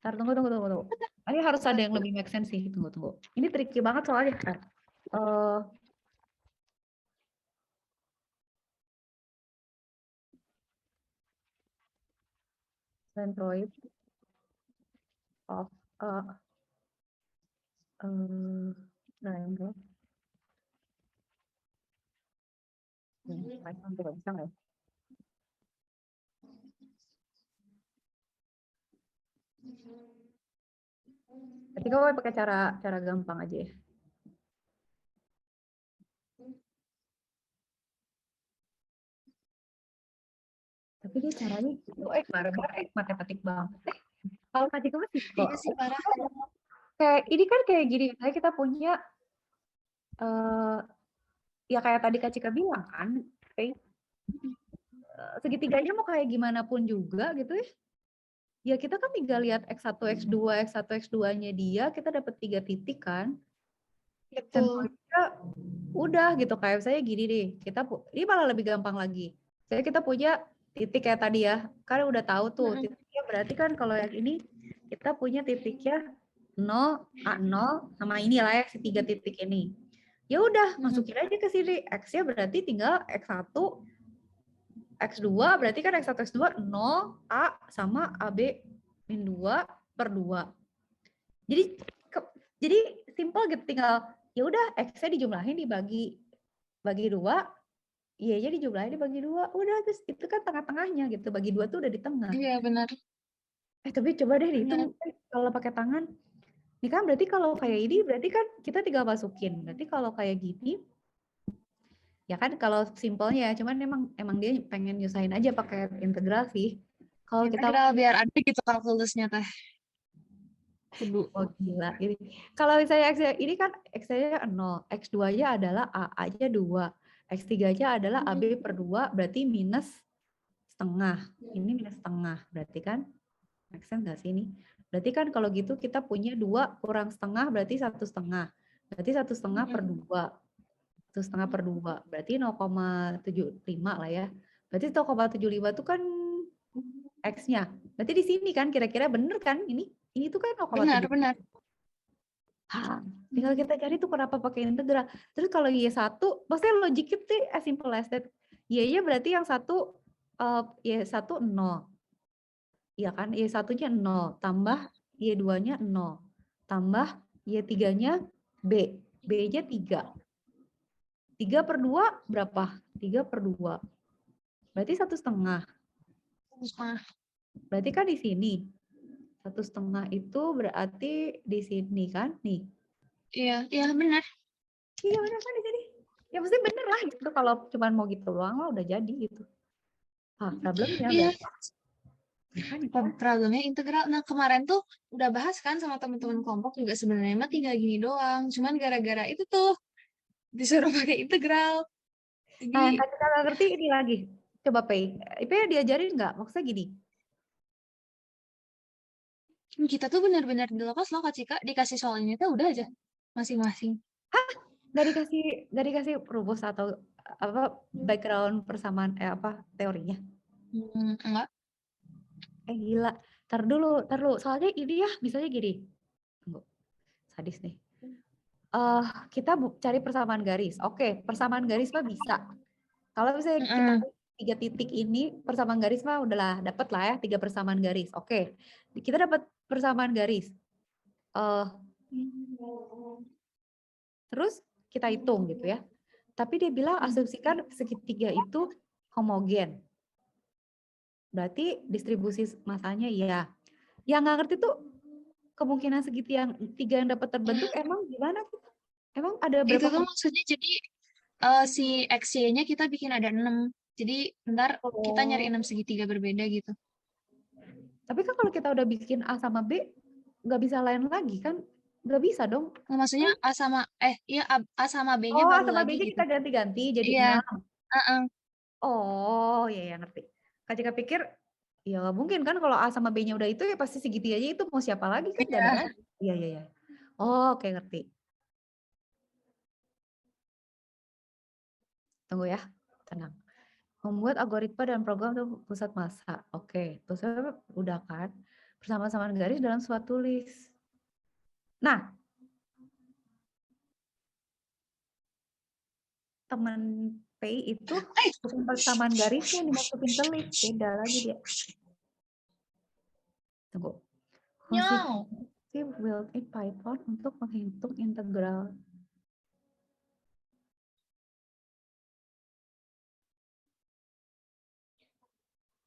Tunggu. Ini harus ada yang lebih make sense sih. Tunggu. Ini tricky banget soalnya. Centroid of triangle. Bisa nggak ya? Ketika gue pakai cara gampang aja ya. Tapi dia caranya matematik banget. Kalau Kak Cika masih kok. Iya sih, parah. Kayak ini kan kayak gini, misalnya kita punya ya kayak tadi Kak Cika bilang kan, segitiganya mau kayak gimana pun juga gitu ya. Ya kita kan tinggal lihat X1, X2, X1, X2-nya dia, kita dapat 3 titik kan. Betul. Udah gitu, kayak saya gini deh, ini malah lebih gampang lagi. Saya kita punya titik kayak tadi ya, kan udah tahu tuh titiknya, berarti kan kalau yang ini kita punya titiknya 0, A0 sama ini lah ya, si 3 titik ini. Ya udah, masukin aja ke sini. X-nya berarti tinggal X1, X2, berarti kan X1, X2 0, A sama AB min 2 per 2. Jadi simple gitu, tinggal ya udah X-nya dijumlahin bagi 2, Y-nya dijumlahin dibagi 2, udah terus itu kan tengah-tengahnya gitu, bagi 2 tuh udah di tengah. Iya, benar. Tapi coba deh dihitung kalau pakai tangan. Ini kan berarti kalau kayak ini berarti kan kita tinggal masukin. Berarti kalau kayak gini ya kan kalau simpelnya, cuman emang dia pengen nyusahin aja pakai integral sih. Kalau Integral biar ada gitu kalkulusnya teh. Oh gila ini. Kalau misalnya X ini kan X-nya 0, X2-nya adalah A aja 2, X3-nya adalah AB per 2, berarti minus setengah. Ini minus setengah, berarti kan make sense nggak sih ini? Berarti kan kalau gitu kita punya 2 kurang setengah berarti 1,5. Berarti 1,5 per 2. 1,5 per 2. Berarti 0,75 lah ya. Berarti 0,75 itu kan X-nya. Berarti di sini kan kira-kira bener kan ini? Ini tuh kan 0,75. Benar. Tinggal kita cari tuh kenapa pakai integral. Terus kalau Y1, maksudnya logiknya tuh as simple as that. Y-nya berarti yang satu Y1 0. Iya kan, Y1-nya 0, tambah Y2-nya 0, tambah Y3-nya B. B-nya 3. 3 per 2 berapa? 3 per 2. Berarti 1,5. Berarti kan di sini. 1,5 itu berarti di sini kan? Nih. Iya benar. Iya benar kan di sini. Ya mesti bener lah gitu. Kalau cuma mau gitu doang lah udah jadi gitu. Problemnya problemnya integral. Nah kemarin tuh udah bahas kan sama teman-teman kelompok juga sebenarnya mah tinggal gini doang. Cuman gara-gara itu tuh disuruh pakai integral. Jadi, nah, kita ngerti ini lagi. Coba Pei. Pei diajarin nggak? Maksudnya gini. Kita tuh benar-benar dilepas loh Kak Cika. Dikasih soal ini tuh udah aja. Masing-masing. Hah? Nggak dikasih rumus atau apa background persamaan teorinya. Enggak. Gila. Tar dulu. Soalnya ini ya, misalnya gini. Tunggu. Sadis nih. Kita cari persamaan garis. Oke, persamaan garis mah bisa. Kalau misalnya kita 3 titik ini persamaan garis mah udahlah dapat lah ya 3 persamaan garis. Oke, kita dapat persamaan garis. Terus kita hitung gitu ya. Tapi dia bilang asumsikan segitiga itu homogen. Berarti distribusi masanya iya. Yang nggak ngerti tuh kemungkinan segitiga yang dapat terbentuk emang gimana? Emang ada Itu berapa? tuh maksudnya jadi si XY-nya kita bikin ada 6. Jadi ntar kita nyari 6 segitiga berbeda gitu. Tapi kan kalau kita udah bikin A sama B, nggak bisa lain lagi kan? Nggak bisa dong. Nah, maksudnya A sama A sama B-nya A baru sama lagi B-nya gitu. kita ganti-ganti jadi Iya. 6. Ya ngerti. Kak Cika pikir, ya nggak mungkin kan kalau A sama B-nya udah itu ya pasti segitiganya itu mau siapa lagi kan nggak ada lagi. Iya. Oke ngerti. Tunggu ya, tenang. Membuat algoritma dan program untuk pusat massa. Oke, terus udah kan. Persamaan-samaan garis dalam suatu list. Nah, teman P itu bukan persamaan garisnya yang dimasukin ke list. Beda lagi dia. Tunggu. Konsisten built-in Python untuk menghitung integral.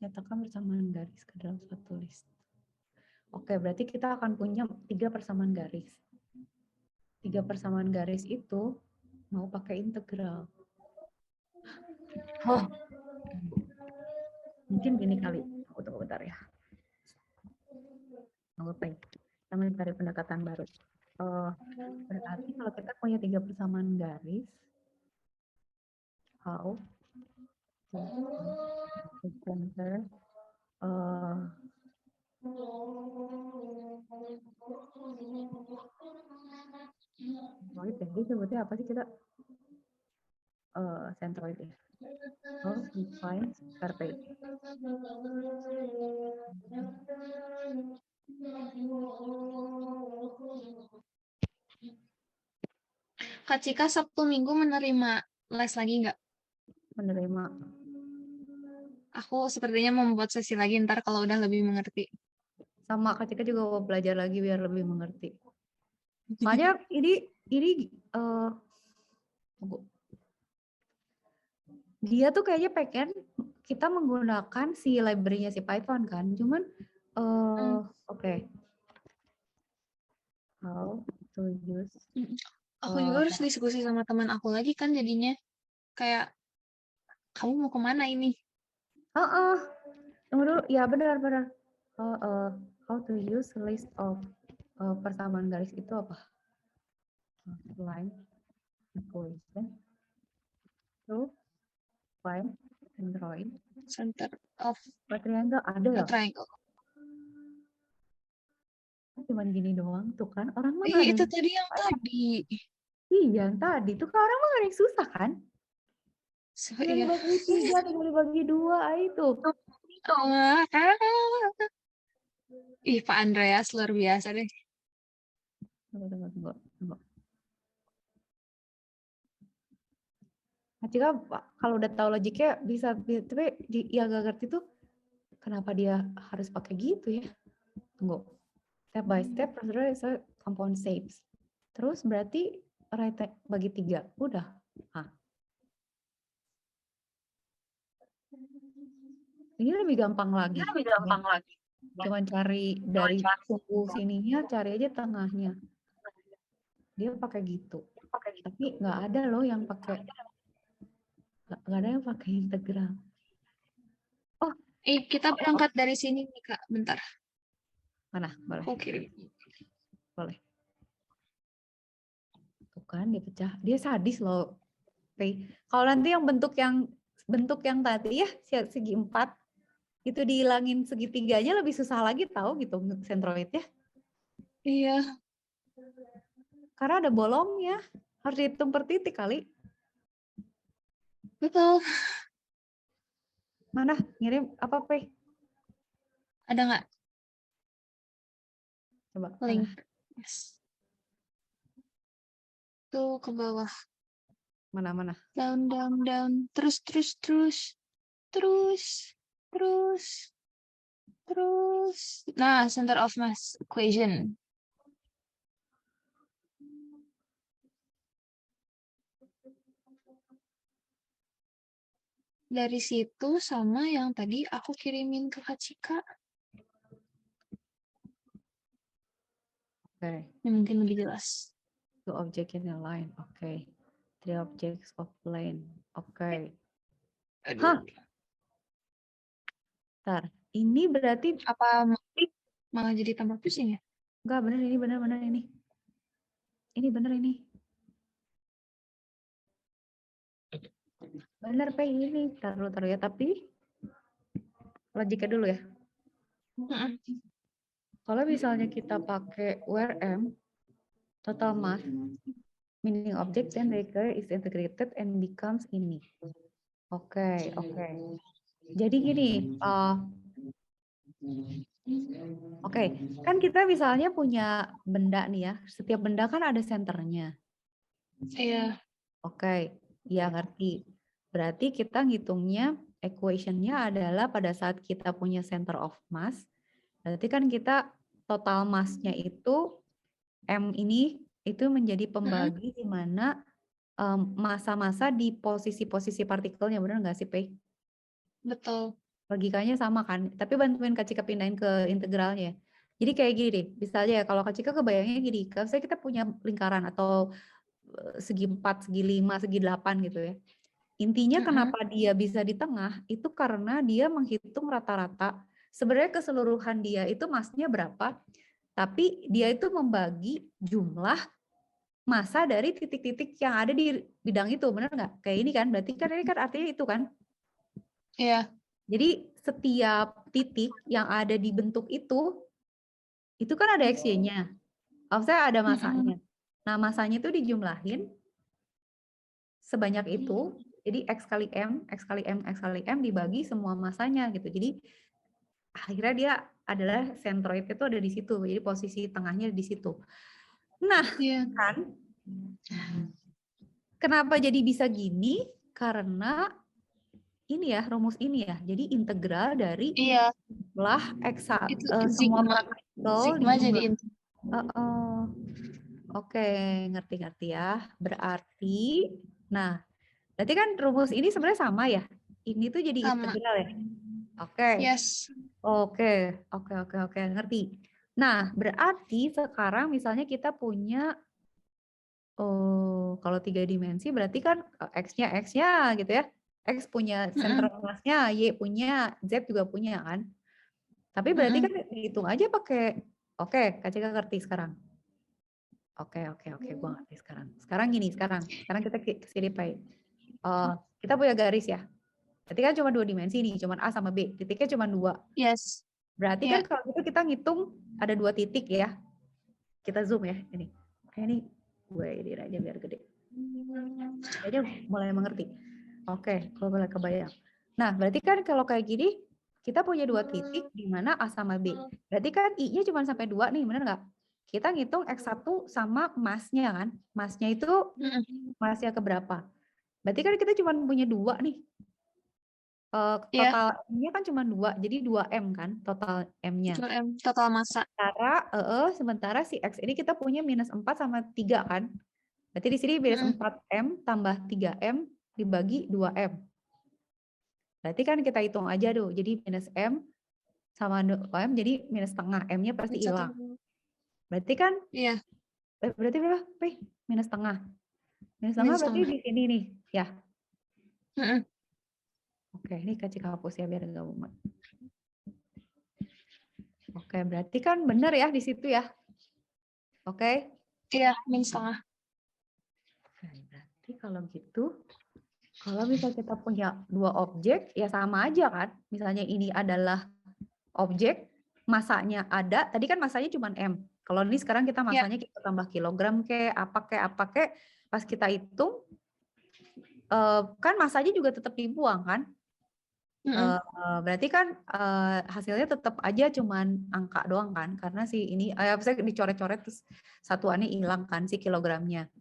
Nyatakan persamaan garis ke dalam suatu list. Oke, berarti kita akan punya 3 persamaan garis. 3 persamaan garis itu mau pakai integral. Mungkin gini kali. Tunggu bentar ya. Kita mencari pendekatan baru. Berarti kalau kita punya 3 persamaan garis, how to center centroid, sebutnya apa sih kita? Centroid ya. How define surface. Kak Cika Sabtu Minggu menerima les lagi nggak? Menerima. Aku sepertinya mau membuat sesi lagi ntar kalau udah lebih mengerti. Sama Kak Cika juga mau belajar lagi biar lebih mengerti. Soalnya ini dia tuh kayaknya pengen kita menggunakan si library-nya si Python kan. Cuman oke. How to use. Aku juga harus diskusi sama teman aku lagi kan jadinya. Kayak, kamu mau kemana ini? Tunggu dulu. Ya benar. How to use list of persamaan garis itu apa? Line equation. To find centroid. Center of Triangle ada ya? triangle. Cuman gini doang tuh kan. Orang mah Itu tadi yang tadi. Iya, yang tadi tuh kan orang mah gak ada yang susah kan? Tinggal dibagi 3, tinggal dibagi 2, itu. Ih, Pak Andreas luar biasa deh. Tunggu. Cika kalau udah tahu logiknya bisa, tapi yang gak ngerti tuh kenapa dia harus pakai gitu ya? Tunggu. Step by step procedure is a compound shapes. Terus berarti right bagi 3. Udah. Ini lebih gampang lagi. Cuman cari dari suku sininya, cari aja tengahnya. Dia pakai gitu. Tapi nggak ada loh yang pakai, nggak ada yang pakai integral. Kita berangkat dari sini nih Kak, bentar. Mana? Boleh. Oke. Boleh. Tuh kan dia pecah. Dia sadis loh. Kalau nanti yang bentuk yang tadi ya segi 4 itu dihilangin segitiganya lebih susah lagi tahu gitu centroidnya. Iya. Karena ada bolongnya. Harus dihitung per titik kali. Betul. Mana? Ngirim apa, Pe? Ada nggak Coba. Mana? link? Yes. Tuh ke bawah. Mana? Down, down, down. Terus. Nah, center of mass equation. Dari situ sama yang tadi aku kirimin ke Kak Cika. Oke. Ini mungkin lebih jelas. Two object in a line. Oke. Three objects of plane. Oke. Hah? Bentar. Ini berarti Apa malah jadi tambah pusing ya? enggak bener ini bener ini. Ini bener ini. Bener, Pe, ini. Taruh ya, tapi logika dulu ya. Kalau misalnya kita pakai WRM, total mass, meaning object, then recur is integrated and becomes ini. Oke. Jadi gini, oke, kan kita misalnya punya benda nih ya, setiap benda kan ada senternya. Iya. Oke, ya ngerti. Berarti kita ngitungnya equation-nya adalah pada saat kita punya center of mass, berarti kan kita total mass-nya itu M ini itu menjadi pembagi di mana massa-massa di posisi-posisi partikelnya, benar nggak sih, Pei? Betul. Logikanya sama kan? Tapi bantuin Kak Cika pindahin ke integralnya. Jadi kayak gini deh, misalnya ya kalau Kak Cika kebayangnya gini, kalau saya kita punya lingkaran atau segi 4, segi 5, segi 8 gitu ya. Intinya kenapa dia bisa di tengah, itu karena dia menghitung rata-rata, sebenarnya keseluruhan dia itu massnya berapa, tapi dia itu membagi jumlah massa dari titik-titik yang ada di bidang itu, benar nggak? Kayak ini kan, berarti kan ini kan artinya itu kan? Iya. Jadi setiap titik yang ada di bentuk itu kan ada XY-nya. Maksudnya ada masanya. Nah, masanya itu dijumlahin sebanyak itu. Jadi X kali M, X kali M, X kali M dibagi semua masanya gitu. Jadi akhirnya dia adalah centroid itu ada di situ. Jadi posisi tengahnya di situ. Nah, kan kenapa jadi bisa gini? Karena ini ya, rumus ini ya. Jadi integral dari jumlah X semua partikel sigma jadi Oke, ngerti ya. Berarti, nah, berarti kan rumus ini sebenarnya sama ya. Ini tuh jadi sama. integral ya. Oke. Yes. Oke, ngerti. Nah, berarti sekarang misalnya kita punya, kalau 3 dimensi berarti kan X-nya gitu ya. X punya center of mass-nya, Y punya, Z juga punya kan. Tapi berarti kan dihitung aja pakai, oke, Kak Cika ngerti sekarang. Oke, gue ngerti sekarang. Sekarang kita ke sini, Pak. Kita punya garis ya. Berarti kan cuma 2 dimensi nih, cuma A sama B. Titiknya cuma 2. Yes. Berarti kan kalau gitu kita ngitung ada 2 titik ya. Kita zoom ya ini. Ini gue edit aja biar gede. Jadi mulai mengerti. Oke, kalau mulai kebayang. Nah, berarti kan kalau kayak gini kita punya 2 titik di mana A sama B. Berarti kan I-nya cuma sampai 2 nih, benar nggak? Kita ngitung X1 sama massnya kan. Massnya itu massnya keberapa? Berarti kan kita cuma punya 2 nih. Total M-nya kan cuma 2, jadi 2M kan total M-nya. 2M, total massa. Sementara si X ini kita punya minus 4 sama 3 kan. Berarti di sini minus 4M tambah 3M dibagi 2M. Berarti kan kita hitung aja tuh. Jadi minus M sama 2M jadi minus setengah. M-nya pasti hilang. Berarti kan? Iya. Berarti berapa? Minus setengah. Minus setengah berarti di sini nih. Ya. Oke, ini Kak Cika hapus ya biar nggak mumet. Oke, berarti kan benar ya di situ ya. Oke? Iya, minus setengah. Oke, berarti kalau gitu, kalau misalnya kita punya 2 objek, ya sama aja kan. Misalnya ini adalah objek, masanya ada, tadi kan masanya cuma M. Kalau ini sekarang kita Ya. masanya kita tambah kilogram apa pas kita hitung kan masanya juga tetap dibuang kan? Mm-mm. Berarti kan hasilnya tetap aja cuman angka doang kan? Karena si ini saya dicoret-coret terus satuannya hilang kan si kilogramnya.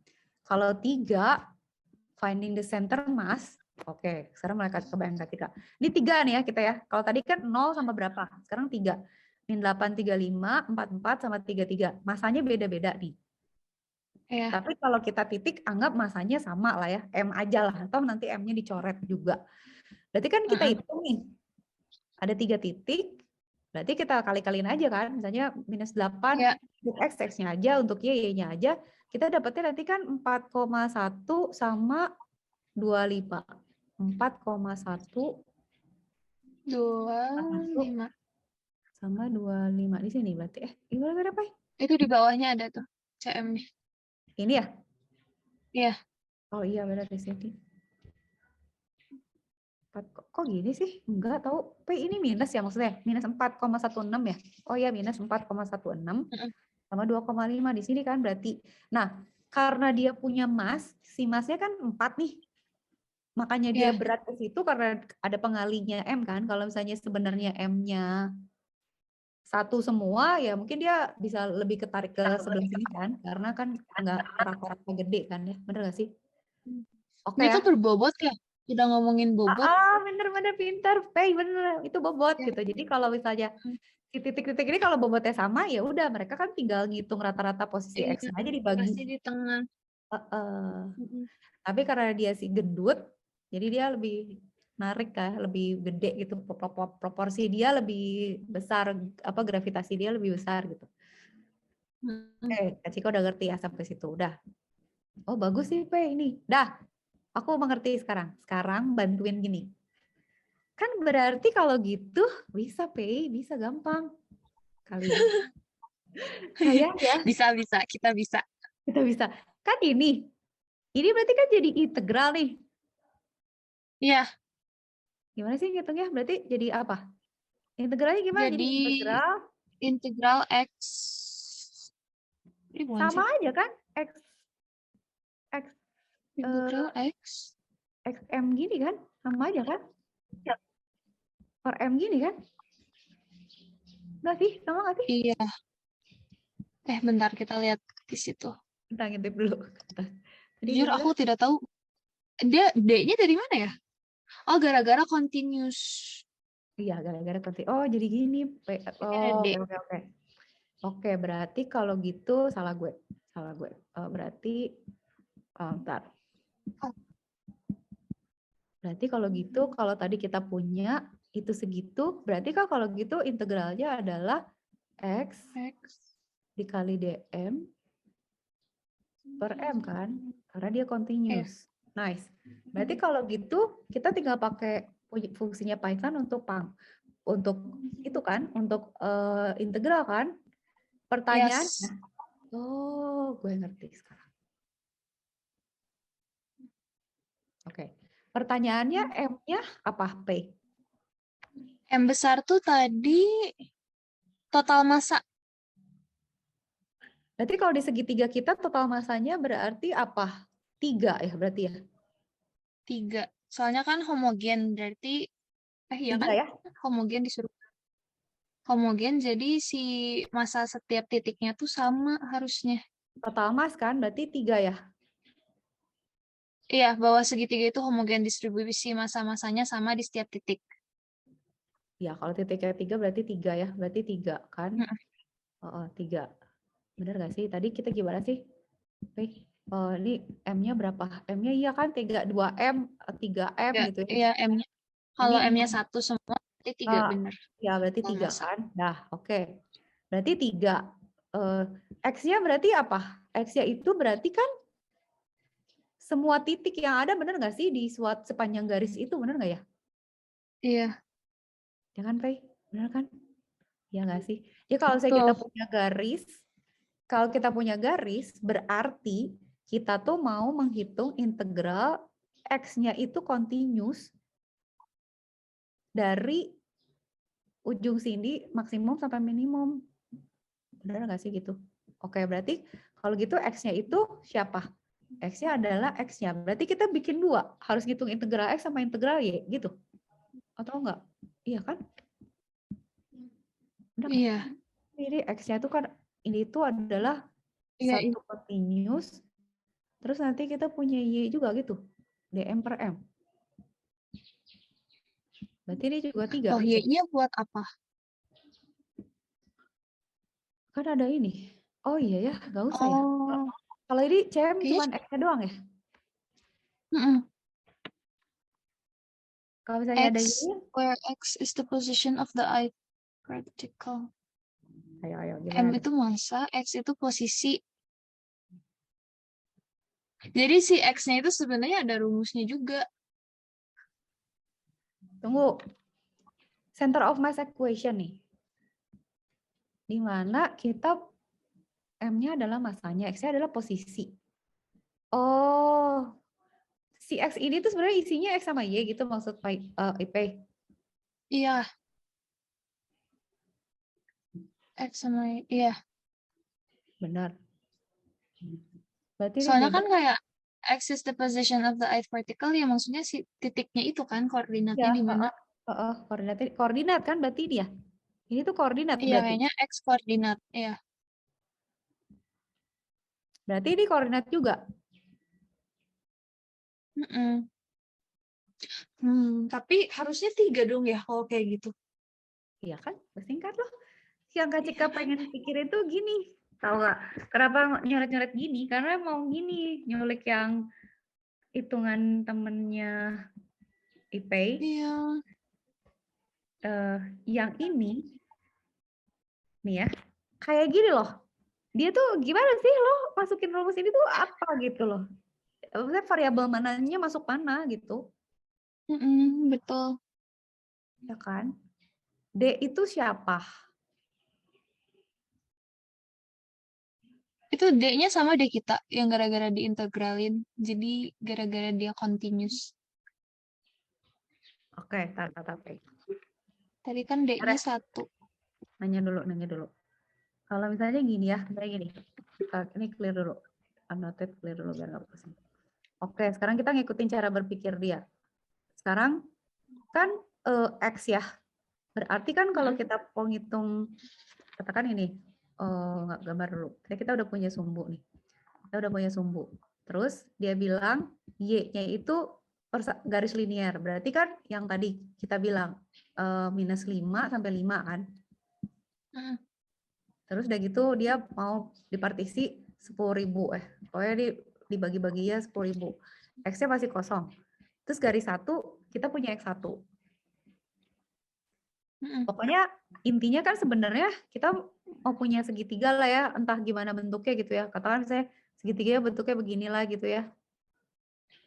Kalau 3 finding the center mass. Oke, sekarang mereka kebayang ketika. Ini 3 nih ya kita ya. Kalau tadi kan 0 sama berapa? Sekarang 3. Min 8, 35, 44 sama 33. Masanya beda-beda nih. Ya. Tapi kalau kita titik, anggap masanya sama lah ya. M aja lah. Atau nanti M-nya dicoret juga. Berarti kan kita Mm-mm. hitung nih. Ada 3 titik. Berarti kita kali-kaliin aja kan. Misalnya minus 8 Ya. untuk X, X-nya aja. Untuk Y, Y-nya aja. Kita dapatnya nanti kan 4,1 sama 25. 4,1 25. sama 25 di sini berarti. Gimana berapa? Itu di bawahnya ada tuh CM-nya. Ini ya? Iya. Oh iya benar di sini. Kok gini sih? Enggak tahu. P ini minus ya maksudnya? Minus 4,16 ya? Oh iya minus 4,16 sama 2,5 di sini kan berarti. Nah, karena dia punya mass, si massnya kan 4 nih. Makanya dia Ya. berat ke situ karena ada pengalinya M kan. Kalau misalnya sebenarnya M-nya 1 semua, ya mungkin dia bisa lebih ketarik ke sebelah sini kan. Karena kan nggak rata-rata gede kan ya. Bener nggak sih? Oke Ini ya. tuh berbobot ya? Udah ngomongin bobot. Bener-bener pintar. Bener. Itu bobot gitu. Jadi kalau misalnya si titik-titik ini kalau bobotnya sama, ya udah mereka kan tinggal ngitung rata-rata posisi Iya, X-nya aja dibagi. pasti di tengah. Mm-mm. Tapi karena dia si gendut, jadi dia lebih narik kan, lebih gede gitu, proporsi dia lebih besar, gravitasi dia lebih besar gitu. Kak Ciko udah ngerti ya sampai situ, udah. Oh bagus sih Pe ini, dah. Aku mengerti sekarang. Sekarang bantuin gini. Kan berarti kalau gitu bisa Pe, bisa gampang. Kalian. Kalian ya. Bisa, kita bisa. Kita bisa. Kan ini berarti kan jadi integral nih. Iya. Gimana sih ngitungnya? Berarti jadi apa? Integralnya gimana? Jadi integral X. Ini bukan sama sih? aja kan? X Integral X. XM gini kan? Sama aja kan? Per M gini kan? Enggak sih? Sama nggak sih? Iya. Bentar kita lihat di situ. Kita ngintip dulu. Jujur aku tidak tahu. Dia D-nya dari mana ya? Oh, gara-gara continuous. Iya, gara-gara oh jadi gini. Oke. Oke, berarti kalau gitu salah gue. Berarti bentar. Berarti kalau gitu, kalau tadi kita punya itu segitu, berarti kan kalau gitu integralnya adalah X dikali dm per M kan? Karena dia continuous. Nice. Berarti kalau gitu kita tinggal pakai fungsinya Python untuk itu kan, untuk integral kan? Pertanyaan. Yes. Oh, gue ngerti sekarang. Oke. Pertanyaannya M-nya apa, P? M besar tuh tadi total massa. Berarti kalau di segitiga kita total massanya berarti apa? 3 ya berarti ya? 3. Soalnya kan homogen, berarti iya kan? Ya? Homogen disuruh. Homogen, jadi si massa setiap titiknya tuh sama harusnya. Total mass kan, berarti 3 ya? Iya, bawah segitiga itu homogen distribusi massa-massanya sama di setiap titik. Ya, kalau titiknya 3 berarti 3 ya? Berarti 3 kan? 3. Bener gak sih? Tadi kita gimana sih? Ini M-nya berapa? M-nya iya kan 2M, 3M gitu ya? Iya, M-nya. Kalau Ini M-nya 1 semua, berarti 3 bener. Ya, berarti 3 kan? Nah, oke. Berarti 3. X-nya berarti apa? X-nya itu berarti kan semua titik yang ada, bener nggak sih di sepanjang garis itu, bener nggak ya? Iya. Ya kan, Pei? Bener kan? Ya nggak sih? Ya kalau kita punya garis, berarti kita tuh mau menghitung integral X-nya itu continuous dari ujung sini maksimum sampai minimum. Benar nggak sih gitu? Oke, berarti kalau gitu X-nya itu siapa? X-nya adalah X-nya. Berarti kita bikin dua. Harus hitung integral X sama integral Y gitu. Atau enggak? Iya kan? Benar nggak? Iya, Jadi X-nya itu kan ini itu adalah iya, satu continuous. Terus nanti kita punya Y juga gitu. dm per M. Berarti ini juga 3. Oh, Y-nya buat apa? Kan ada ini. Oh iya ya, nggak usah ya. Oh, Kalau ini CM kayaknya cuma X-nya doang ya. mm-mm. Kalau misalnya ada X, Y, where X is the position of the ith particle. ayo M gimana tuh? itu massa, X itu posisi. Jadi si X-nya itu sebenarnya ada rumusnya juga. Tunggu. Center of mass equation nih. Di mana kita M-nya adalah masanya, X-nya adalah posisi. Oh, si X ini tuh sebenarnya isinya X sama Y gitu maksud IP. Iya, X sama Y. Iya. Benar. Berarti ini Soalnya beda. kan kayak X is the position of the ith particle, ya maksudnya si titiknya itu kan koordinatnya Ya, di mana. koordinat kan berarti dia. Ini tuh koordinat Iya, berarti. kayaknya X koordinat. Iya. Berarti ini koordinat juga. Mm-mm. Tapi harusnya 3 dong ya kalau kayak gitu. Iya kan? Singkat loh. Yang Kak Cika Iya. pengen pikirin tuh gini. Tahu nggak? Kenapa nyoret-nyoret gini? Karena mau gini, nyulik yang hitungan temennya Ipei. Iya. Yang ini, nih ya, kayak gini loh. Dia tuh gimana sih lo masukin rumus ini tuh apa gitu loh. Maksudnya variabel mananya masuk mana gitu. Betul. Ya kan? D itu siapa? Itu D-nya sama D kita yang gara-gara diintegralin. Jadi gara-gara dia continuous. Oke, tar. Tadi kan D-nya 1. Nanya dulu. Kalau misalnya gini ya, kayak gini. Ini clear dulu. Annotate clear dulu biar nggak pusing. Oke, sekarang kita ngikutin cara berpikir dia. Sekarang kan X ya. Berarti kan kalau kita mau ngitung, katakan ini, nggak gambar dulu. Kita udah punya sumbu nih. Terus dia bilang Y-nya itu garis linear. Berarti kan yang tadi kita bilang minus 5 sampai 5 kan. Terus udah gitu dia mau dipartisi 10.000. Pokoknya dibagi-bagi ya 10.000. X-nya masih kosong. Terus garis 1 kita punya X1. Pokoknya intinya kan sebenarnya kita mau punya segitiga lah ya, entah gimana bentuknya gitu ya. Katakan saya segitiganya bentuknya beginilah gitu ya.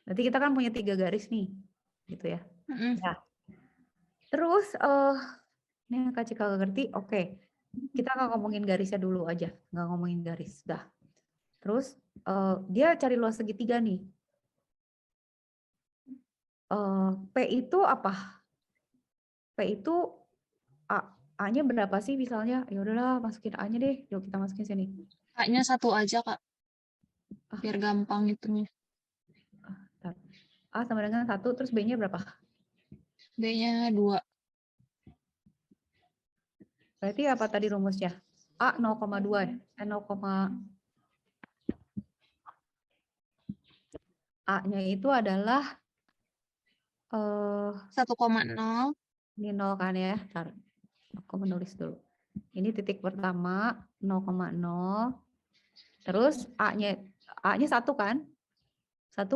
Nanti kita kan punya 3 garis nih, gitu ya. Nah, terus ini Kak Cika nggak ngerti, oke. Kita nggak ngomongin garisnya dulu aja, nggak ngomongin garis, dah. Terus dia cari luas segitiga nih. P itu apa? P itu A-nya berapa sih misalnya? Ya udahlah masukin A-nya deh. Yuk kita masukin sini. A-nya 1 aja, Kak. Biar gampang itunya. A sama dengan 1, terus B-nya berapa? B-nya 2. Berarti apa tadi rumusnya? A 0,2 ya? 0, A-nya itu adalah 1,0. ini 0 kan ya? Bentar, aku menulis dulu. Ini titik pertama 0,0. Terus A-nya 1 kan? 1,0.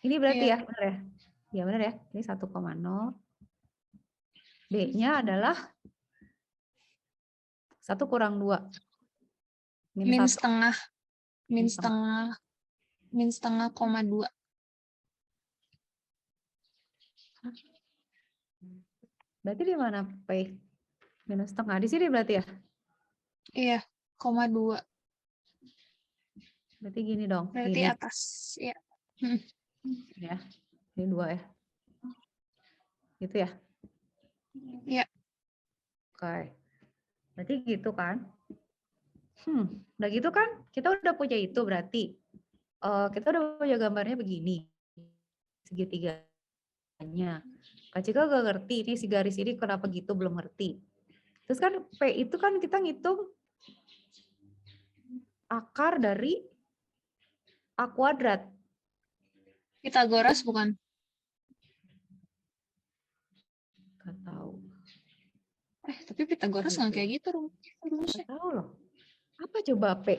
Ini berarti ya, benar ya? Ya benar ya. Ini 1,0. B-nya adalah 1 kurang 2. Min setengah. Min setengah, koma 2. Berarti di mana P? Minus setengah. Di sini berarti ya? Iya, koma 2. Berarti gini dong. Berarti Gini. atas. Ya. Ya. Ini 2 ya. Gitu ya. Iya. Oke. Berarti gitu kan? Udah gitu kan? Kita udah punya itu berarti. Kita udah punya gambarnya begini. Segitiganya. Kak Cika gak ngerti ini si garis ini kenapa gitu, belum ngerti. Terus kan P itu kan kita ngitung akar dari A kuadrat. Pitagoras bukan? Gak tahu. Tapi Pitagoras nggak Gitu. kayak gitu rumusnya. Gak tahu loh. Apa coba P?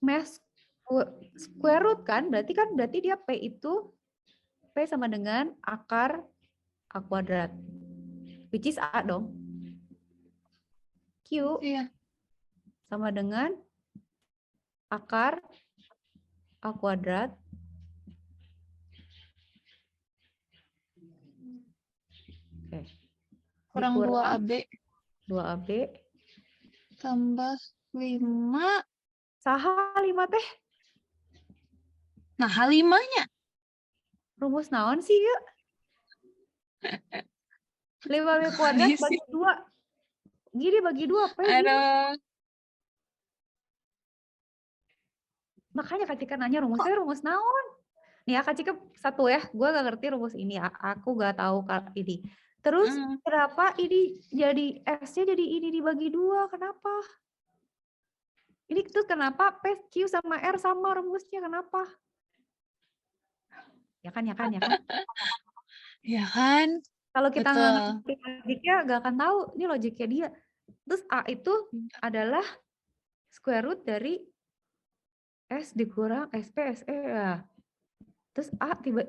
Mas square root kan? Berarti dia P itu P sama dengan akar A kuadrat. Which is A dong. Q Iya. sama dengan akar A kuadrat oke. Kurang 2AB 2AB tambah 5. saha 5 teh Nah, H5-nya. rumus naon sih ya? 5B kuadrat bagi 2. Gini bagi 2 P gini. Aduh. Makanya Kak Cika nanya rumusnya rumus naon? Nih ya Kak Cika satu ya, gue gak ngerti rumus ini. Aku gak tahu ini. Terus kenapa ini jadi S-nya jadi ini dibagi 2? Kenapa? Ini terus kenapa P, Q sama R sama rumusnya? Kenapa? Ya kan? Ya kan? Kalau kita Betul. nggak ngerti logiknya gak akan tahu. Ini logiknya dia. Terus A itu adalah square root dari S dikurang SP SE ya. Terus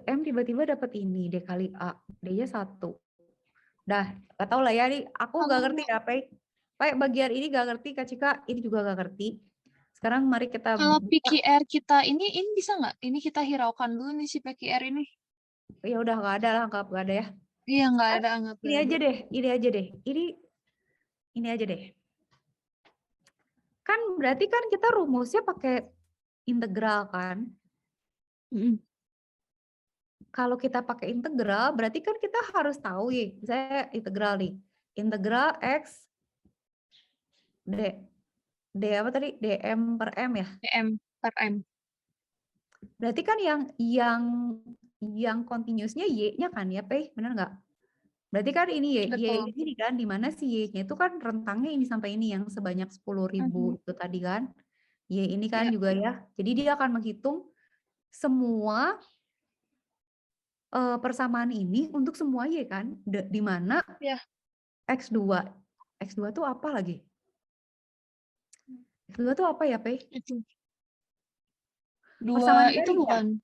M tiba-tiba dapat ini D kali A. D-nya 1. Dah, gak tau lah ya. Ini aku gak ngerti ya, Pak. Bagian ini gak ngerti, Kak Cika ini juga gak ngerti. Sekarang mari kita Kalau PQR kita ini bisa nggak? Ini kita hiraukan dulu nih si PQR ini. Ya udah nggak ada lah, anggap nggak ada ya. Iya, nggak ada, anggap Ini aja deh. Ini aja deh. Kan berarti kan kita rumusnya pakai integral kan? Kalau kita pakai integral, berarti kan kita harus tahu ya. Saya integral nih. Integral X D apa tadi? dm per M ya? dm per M. Berarti kan yang continuousnya Y-nya kan ya, P? Benar nggak? Berarti kan ini Y ini kan, di mana si Y-nya itu kan rentangnya ini sampai ini yang sebanyak 10.000 itu tadi kan. Y ini kan juga ya. Jadi dia akan menghitung semua persamaan ini untuk semua Y kan. Di mana X2. X2 tuh apa lagi? X2 tuh apa ya, P? Itu. Persamaan Dua itu garis, bukan. ya?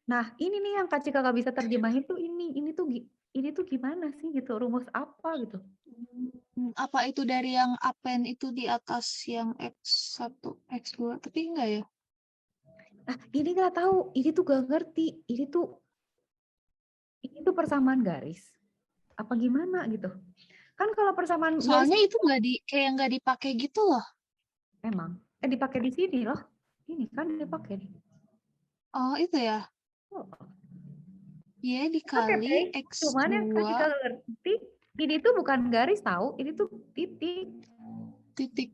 Nah, ini nih yang Kak Cika gak bisa terjemahin tuh ini tuh gimana sih gitu, rumus apa gitu. Apa itu dari yang apen itu di atas yang X1, X2, tapi enggak ya? Nah, ini nggak tahu, ini tuh gak ngerti, ini tuh persamaan garis apa gimana gitu. Kan kalau persamaan Soalnya garis itu kayak nggak dipakai gitu loh. emang dipakai di sini loh. Ini kan dipakai nih. Oh, itu ya. Y dikali X2. Cuman yang Kak Cika ngerti, ini tuh bukan garis tahu, ini tuh titik. Titik.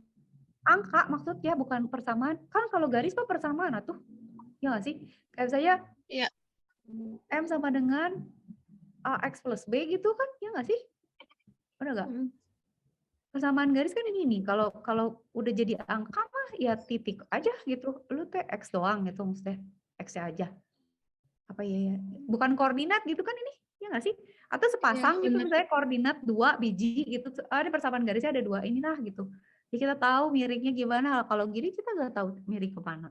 Angka maksudnya, bukan persamaan. Kan kalau garis tuh persamaan tuh. Ya nggak sih? Kayak misalnya M sama dengan AX plus B gitu kan, ya nggak sih? Benar nggak? Persamaan garis kan ini nih. Kalau udah jadi angka mah ya titik aja gitu. Lu teh X doang gitu maksudnya. X-nya aja. Apa ya? Bukan koordinat gitu kan ini? Ya nggak sih? Atau sepasang gitu misalnya koordinat 2 biji gitu. Ada persamaan garisnya ada 2 ini lah gitu. Jadi kita tahu miringnya gimana. Kalau gini kita nggak tahu miring kemana.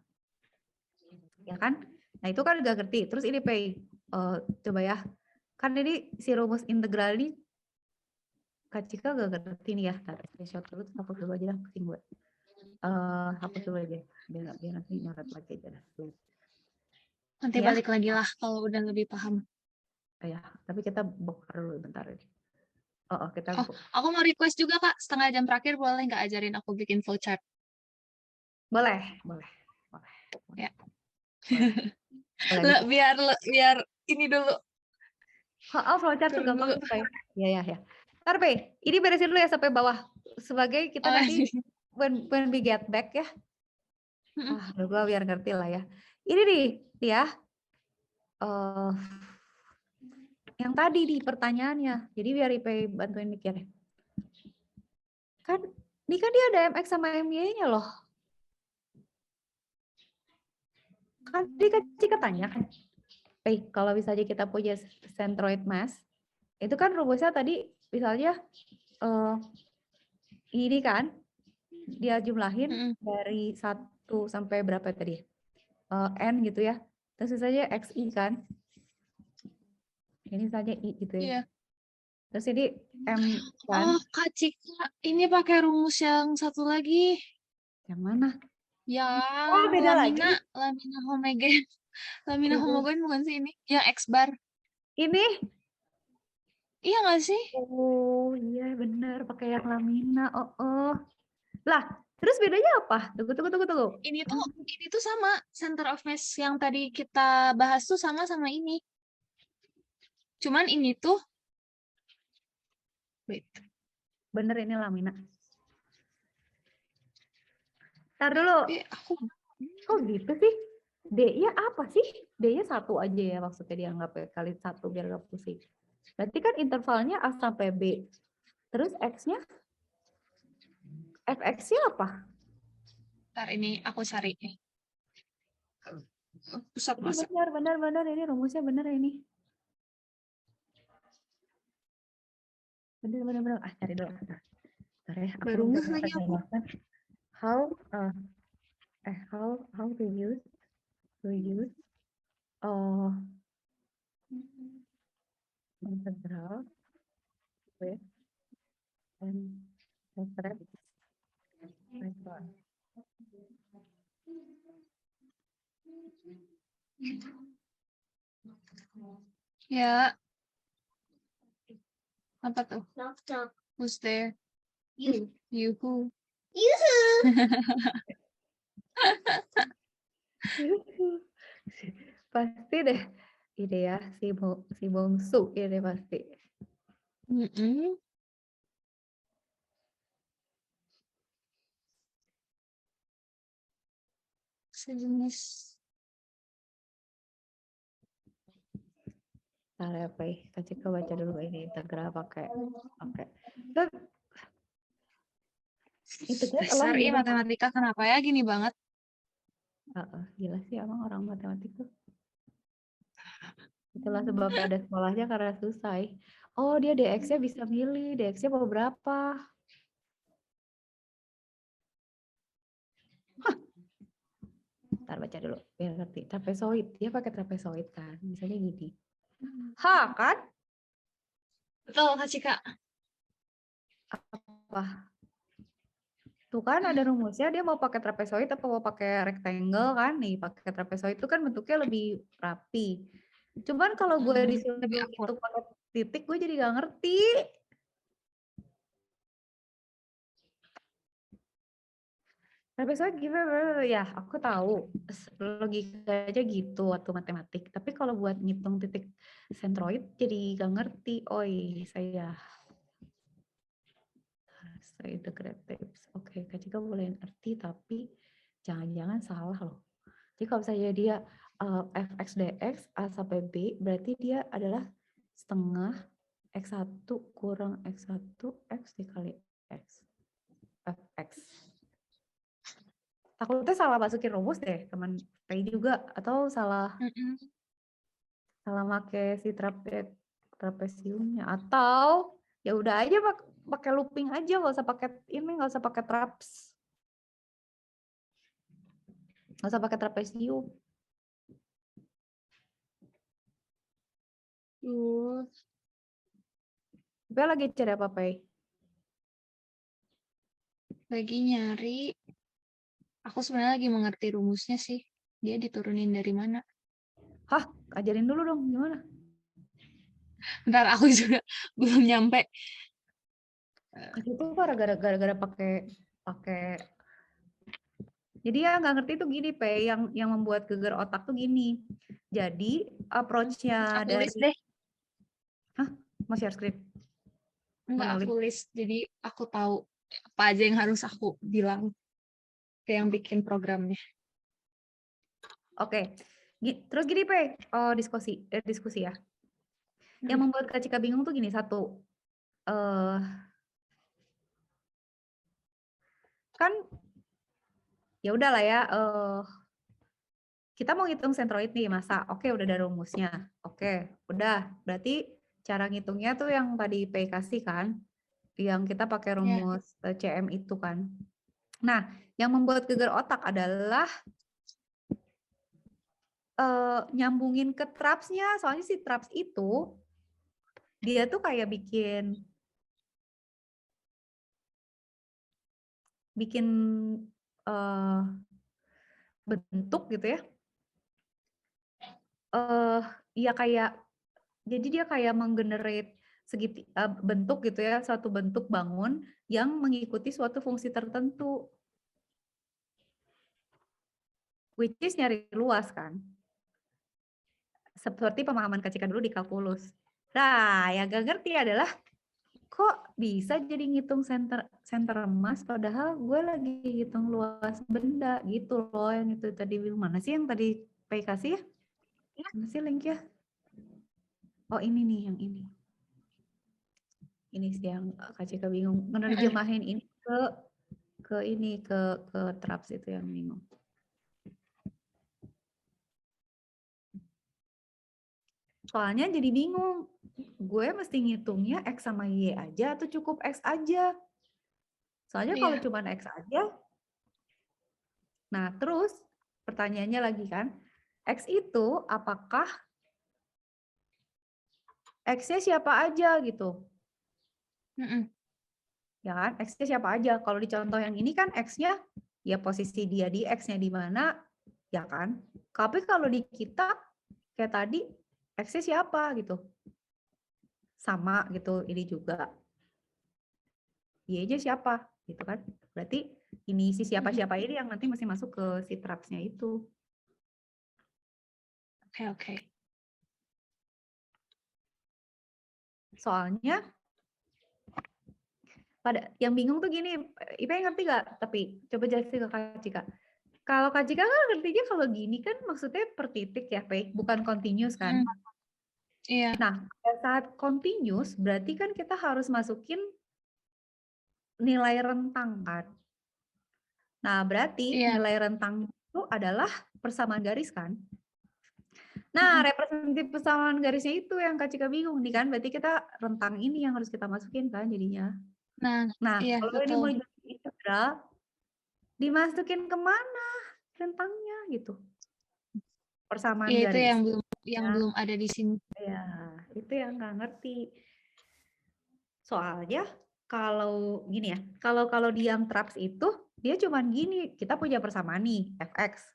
Ya kan? Nah itu kan gak ngerti. Terus ini coba ya. Kan ini si rumus integral ini Kak Cika gak ngerti nih ya. Screenshot dulu terus hapus dulu aja lah. Pusing gue. Hapus dulu aja. Biar nanti nyoret lagi aja lah. Nanti ya. balik lagi lah kalau udah lebih paham. Ya, tapi kita bongkar dulu bentar ini. Aku mau request juga Kak, setengah jam terakhir boleh nggak ajarin aku bikin flowchart? Boleh. Ya. Boleh. biar ini dulu Flowchart tuh Turun gampang dulu. tuh, Pei. Ya. Ntar, Pei, ini beresin dulu ya sampai bawah. Sebagai kita Oh, nanti when we get back ya. mm-mm. Udah gua biar ngerti lah ya. Ini nih ya. Yang tadi di pertanyaannya. Jadi biar Ipei bantuin mikir. Kan ini kan dia ada MX sama MY-nya loh. Kan tadi kan Cika tanya kan. Kalau misalnya kita punya centroid mass, itu kan rumusnya tadi misalnya ini kan dia jumlahin Mm-mm. dari 1 sampai berapa tadi? N gitu ya. Terus saja XI kan. Ini saja I gitu ya. Iya. Terus ini M kan. Oh, Kak Cika, ini pakai rumus yang satu lagi. Yang mana? Yang Beda lagi. lamina homogen. Lamina Oh. homogen bukan sih ini? Yang X bar. Ini? Iya nggak sih? Oh iya benar pakai yang lamina. Lah, terus bedanya apa? Tunggu. Ini tuh sama center of mass yang tadi kita bahas tuh sama ini. Cuman ini tuh wait. Bener ini lamina. Ntar dulu. Tapi aku Oh gitu sih. D-nya apa sih? D-nya 1 aja ya maksudnya dianggap kali 1 biar gak pusing. Berarti kan intervalnya A sampai B. Terus X-nya? Fx-nya apa? ntar ini aku cari. Pusat masa. Benar. Ini rumusnya benar ini. Benar. Cari dulu. Bentar ya. Aku Baru nggak lagi aku. How to use integral with and separate method. Ya. Apa tuh? Who's there? You who? Pasti deh ide ya si bongsu ini pasti. Mm-mm. Sejenis. Ntar ya, kasih ke baca dulu ini integral pakai. Itu kan Dasar matematika kenapa ya gini banget? Gila sih emang orang matematik tuh. Itulah sebabnya ada sekolahnya karena susah. Oh dia DX-nya bisa milih, DX-nya mau berapa? Ntar baca dulu biar ngerti. Trapezoid, dia pakai trapezoid kan, misalnya gini. Kan? Betul, Kak Cika. Apa? Tuh kan ada rumusnya dia mau pakai trapezoid atau mau pakai rectangle kan nih, pakai trapezoid itu kan bentuknya lebih rapi. Cuman kalau gue disuruh hitung pakai titik gue jadi gak ngerti. Trapezoid gimana? Ya aku tahu logika aja gitu waktu matematik. Tapi kalau buat ngitung titik sentroid jadi gak ngerti. Saya integratives. Oke, Kak Cika boleh ngerti tapi jangan-jangan salah loh. Jadi kalau misalnya dia fx dx a sampai b berarti dia adalah setengah x1 kurang x1 x dikali x fx. Takutnya salah masukin rumus deh teman Pei juga atau salah pakai si trapesiumnya atau ya udah aja pakai looping aja nggak usah pakai ini nggak usah pakai traps. Nggak usah pakai trapesium. Tapi lagi cari apa, Pei? Lagi nyari. Aku sebenarnya lagi mengerti rumusnya sih. Dia diturunin dari mana? Hah, ajarin dulu dong gimana? Bentar, aku juga belum nyampe. Itu gara-gara pakai jadi ya nggak ngerti tuh gini Pe yang membuat geger otak tuh gini. Jadi approach-nya Aku dari list deh. Hah? Mau share screen? Enggak, Mau aku nulis? list. Jadi aku tahu apa aja yang harus aku bilang ke yang bikin programnya. Oke. Terus gini, Pe. Diskusi ya. Yang Mm. membuat Kak Cika bingung tuh gini, satu. Kan ya udahlah ya, kita mau ngitung sentroid nih, masa? Oke, udah ada rumusnya. Oke, udah. Berarti cara ngitungnya tuh yang tadi P kasih kan, yang kita pakai Ya, rumus CM itu kan. Nah, yang membuat geger otak adalah nyambungin ke trapsnya, soalnya si traps itu dia tuh kayak bikin bentuk gitu ya. Ya kayak, jadi dia kayak menggenerate bentuk gitu ya, suatu bentuk bangun yang mengikuti suatu fungsi tertentu, which is nyari luas kan. Seperti pemahaman Kak Cika dulu di kalkulus. Nah, yang gak ngerti adalah kok bisa jadi ngitung center emas padahal gue lagi hitung luas benda gitu loh, yang itu tadi. Mana sih yang tadi Pei kasih ya? Mana sih link ya? Oh ini nih, yang ini. Ini sih yang Kak Cika bingung. Menerjemahin ini ke traps itu yang bingung. Soalnya jadi bingung. Gue mesti ngitungnya X sama Y aja atau cukup X aja? Soalnya kalau iya. cuma X aja, nah terus pertanyaannya lagi kan, X itu apakah X-nya siapa aja gitu? Mm-mm. Ya kan, X-nya siapa aja? Kalau di contoh yang ini kan X-nya ya posisi dia di X-nya di mana, ya kan? Tapi kalau di kita kayak tadi X-nya siapa gitu? Sama gitu, ini juga. Y-nya siapa gitu kan? Berarti ini si siapa-siapa ini yang nanti masih masuk ke si traps-nya itu. Oke. Soalnya yang bingung tuh gini, Ipe ngerti gak? Tapi coba jelasin ke Kak Cika. Kalau Kak Cika kan ngertinya kalau gini kan maksudnya per titik ya, Pe, bukan continuous kan? Iya. Nah, pada saat continuous berarti kan kita harus masukin nilai rentang kan? Nah, berarti Iya. nilai rentang itu adalah persamaan garis kan? Nah, representatif persamaan garisnya itu yang Kak Cika bingung nih kan? Berarti kita rentang ini yang harus kita masukin kan jadinya. Nah, Nah, iya kalau ini betul. mau jadi integral, dimasukin kemana rentangnya gitu? Persamaan Iya, itu garis. yang belum ada di sini. Ya, itu yang nggak ngerti. Soalnya kalau gini ya, kalau di yang traps itu dia cuman gini, kita punya persamaan nih, fx.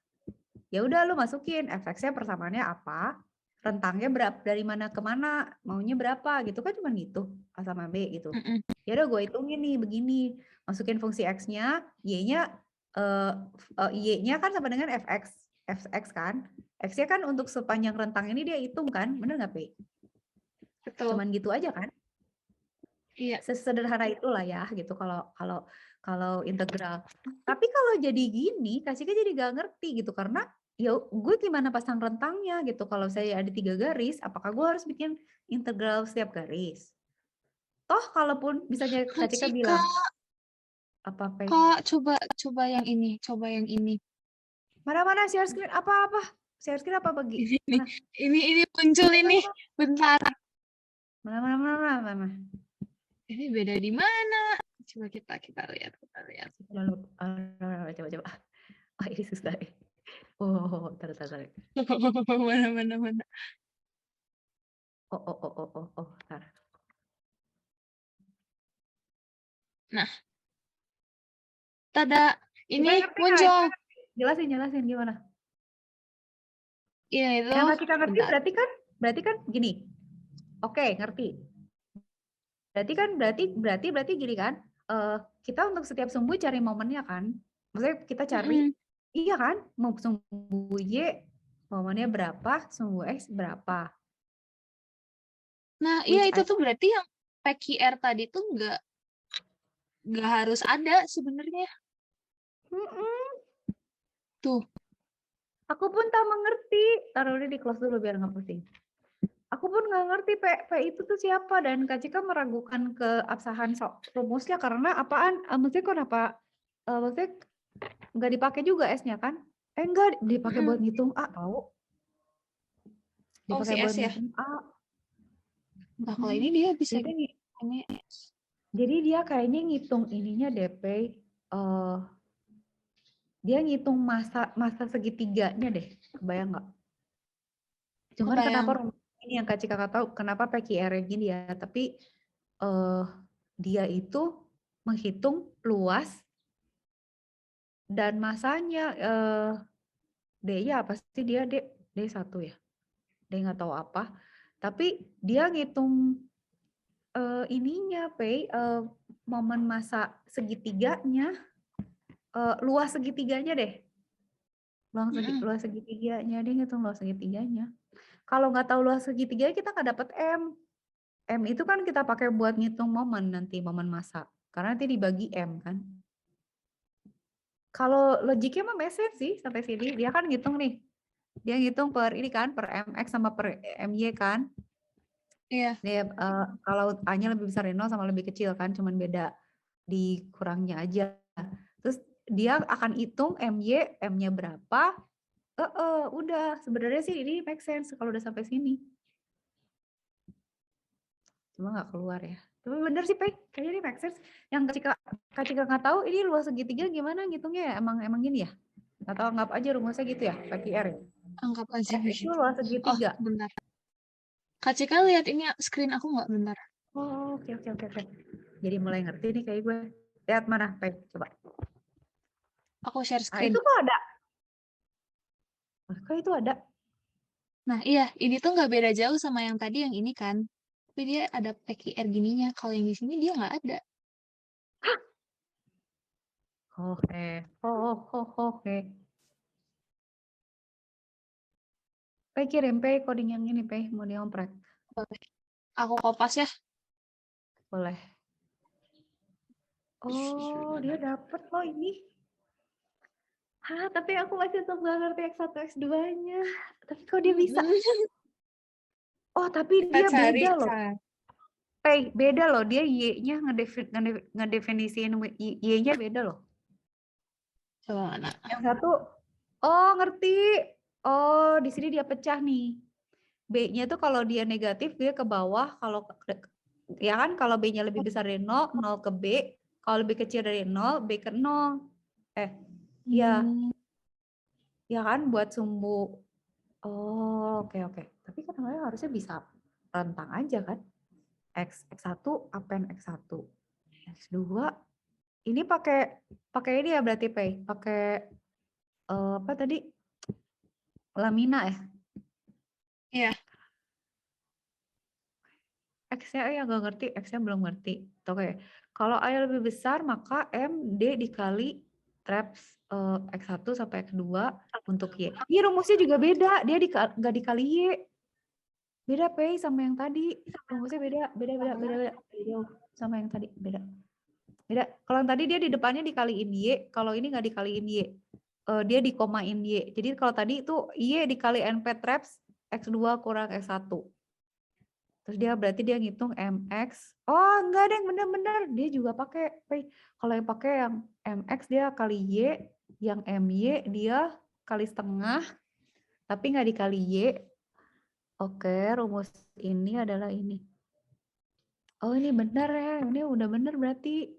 Ya udah lu masukin fx-nya persamaannya apa, rentangnya berapa, dari mana ke mana, maunya berapa gitu kan, cuman gitu, A sama B gitu. Ya udah gue hitungin nih begini, masukin fungsi x-nya, y-nya y-nya kan sama dengan fx kan. X-nya kan untuk sepanjang rentang ini dia hitung kan, bener nggak, P? Betul. Cuman gitu aja kan? Iya. Sesederhana itulah ya gitu kalau integral. Tapi kalau jadi gini, Kasika jadi gak ngerti gitu, karena ya gue gimana pasang rentangnya gitu. Kalau saya ada 3 garis, apakah gue harus bikin integral setiap garis? Toh kalaupun misalnya Kak Kasika Cika, bilang apa Kak, coba yang ini, coba yang ini. mana share screen apa share screen apa bagi Ini mana ini muncul ini. Bentar. mana Ini beda di mana? Coba kita lihat. coba ini susah. Oh, tar. Mana. Oh, tar. Nah, tada, ini Ngerti nggak? muncul. Jelasin gimana? Iya itu. Yang nggak kita ngerti Bentar. berarti kan gini. Oke, ngerti. Berarti gini kan? Kita untuk setiap sumbu cari momennya kan? Maksudnya kita cari, iya kan? Mau sumbu Y momennya berapa, sumbu X berapa. Nah, iya which itu I tuh berarti yang PQR tadi tuh nggak harus ada sebenarnya. Mm-mm. Tuh. Aku pun tak mengerti. Taruh ini di close dulu biar nggak pusing. Aku pun nggak ngerti P itu tuh siapa dan Kak Cika meragukan keabsahan rumusnya karena apaan? Maksudnya kenapa? Maksudnya nggak dipakai juga S-nya kan? Enggak dipakai buat ngitung A tahu. Oh, Dipakai si buat S ya. ngitung A. Nah, kalau ini dia bisa Jadi ini jadi dia kayaknya ngitung ininya DP. Dia ngitung masa segitiganya deh, kebayang nggak? Cuman kebayang. kenapa ini yang Kak Cika tahu kenapa PQR gini ya? Tapi dia itu menghitung luas dan masanya D-nya apa sih dia D1 ya? D nggak tahu apa. Tapi dia ngitung ininya momen masa segitiganya, luas segitiganya deh. Luas segitiganya, dia ngitung luas segitiganya. Kalau nggak tahu luas segitiganya kita nggak dapet M. M itu kan kita pakai buat ngitung momen nanti, momen masa. Karena nanti dibagi M kan. Kalau logiknya mah make sense sih sampai sini. Dia kan ngitung nih. Dia ngitung per ini kan, per MX sama per MY kan. Iya. Dia, kalau A-nya lebih besar dari 0 sama lebih kecil kan, cuman beda dikurangnya aja. Terus dia akan hitung MY, M-nya berapa. Udah. Sebenarnya sih ini make sense kalau udah sampai sini. Cuma nggak keluar ya. Tapi bener sih, Pe. Kayaknya ini make sense. Yang Kak Cika nggak tahu ini luas segitiga gimana ngitungnya ya? Emang gini ya? Atau anggap aja rumusnya gitu ya, PQR ya? Anggap aja F itu begitu. luas Oh, segitiga. bentar. Kak Cika lihat ini screen aku nggak bentar. Oh, oke. Jadi mulai ngerti nih kayak gue. Lihat mana, Pe? Coba. Aku share Ah, screen. itu kok ada? Kok itu ada? Nah, iya, ini tuh nggak beda jauh sama yang tadi yang ini kan. Tapi dia ada PQR gininya. Kalau yang di sini dia nggak ada. Oke. Oke. Pe kirim, Pe, coding yang ini, Pe. Mau dioprek. Boleh. Aku kopas ya. Boleh. Oh, dia dapet loh ini. Tapi aku masih tetap gak ngerti X1, X2-nya. Tapi kok dia bisa? Oh, tapi dia Cari, beda loh. Kak. Beda loh. Dia Y-nya ngedefinisiin Y-nya beda loh. Coba mana? Yang satu, oh ngerti. Oh, di sini dia pecah nih. B-nya tuh kalau dia negatif, dia ke bawah. Kalau ya kan, kalau B-nya lebih besar dari 0, 0 ke B. Kalau lebih kecil dari 0, B ke 0. Ya. Ya kan, buat sumbu. Oh, oke. Tapi kadang-kadang harusnya bisa rentang aja kan. X1 append X1. X2 ini pakai ini ya berarti pakai apa tadi? Lamina ya? Iya. X-nya ya nggak ngerti, X-nya belum ngerti. Oke. Kalau A lebih besar maka M D dikali traps X1 sampai X2 untuk Y. Ini rumusnya juga beda, dia nggak dikali Y. Beda sama yang tadi. Rumusnya beda sama yang tadi, beda. Kalau yang tadi dia di depannya dikaliin Y, kalau ini nggak dikaliin Y. Dia dikomain Y. Jadi kalau tadi itu Y dikali NP traps X2 kurang X1. Terus dia berarti dia ngitung MX. Oh, enggak deh, bener-bener. Dia juga pakai kalau yang pakai yang MX dia kali Y, yang MY dia kali setengah, tapi nggak dikali Y. Oke, rumus ini adalah ini. Oh, ini benar ya. Ini udah benar berarti.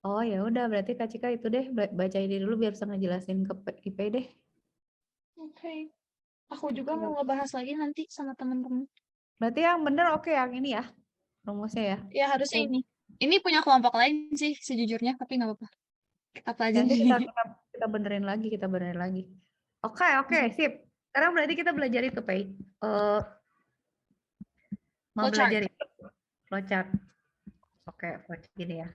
Oh, ya udah berarti Kak Cika itu deh baca ini dulu biar bisa ngejelasin ke IP deh. Oke. Aku juga mau ngebahas lagi nanti sama teman-teman. Berarti yang benar oke yang ini ya. Rumusnya ya. Ya harusnya ini. Ini punya kelompok lain sih sejujurnya, tapi nggak apa-apa. Kita pelajari. Nanti kita benerin lagi. Oke, sip. Sekarang berarti kita belajar itu, Pei. Mau Flowchart. belajar itu. Flowchart. Oke, flowchart gini ya.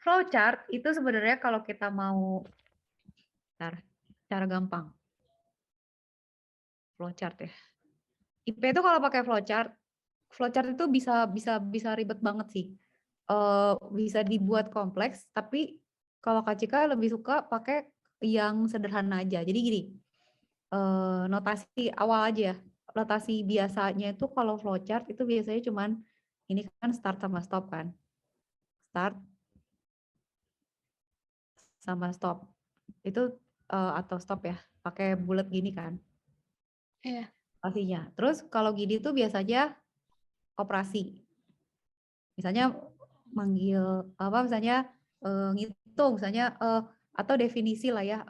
Flowchart itu sebenarnya kalau kita mau cara gampang. Flowchart ya. IP itu kalau pakai flowchart, flowchart itu bisa ribet banget sih. Bisa dibuat kompleks, tapi kalau Kak Cika lebih suka pakai yang sederhana aja. Jadi gini, notasi awal aja ya. Notasi biasanya itu kalau flowchart itu biasanya cuman ini kan start sama stop kan. Start sama stop. Itu atau stop ya, pakai bulat gini kan Iya. pastinya. Terus kalau gini tuh biasanya operasi. Misalnya manggil apa misalnya ngitung misalnya atau definisi lah ya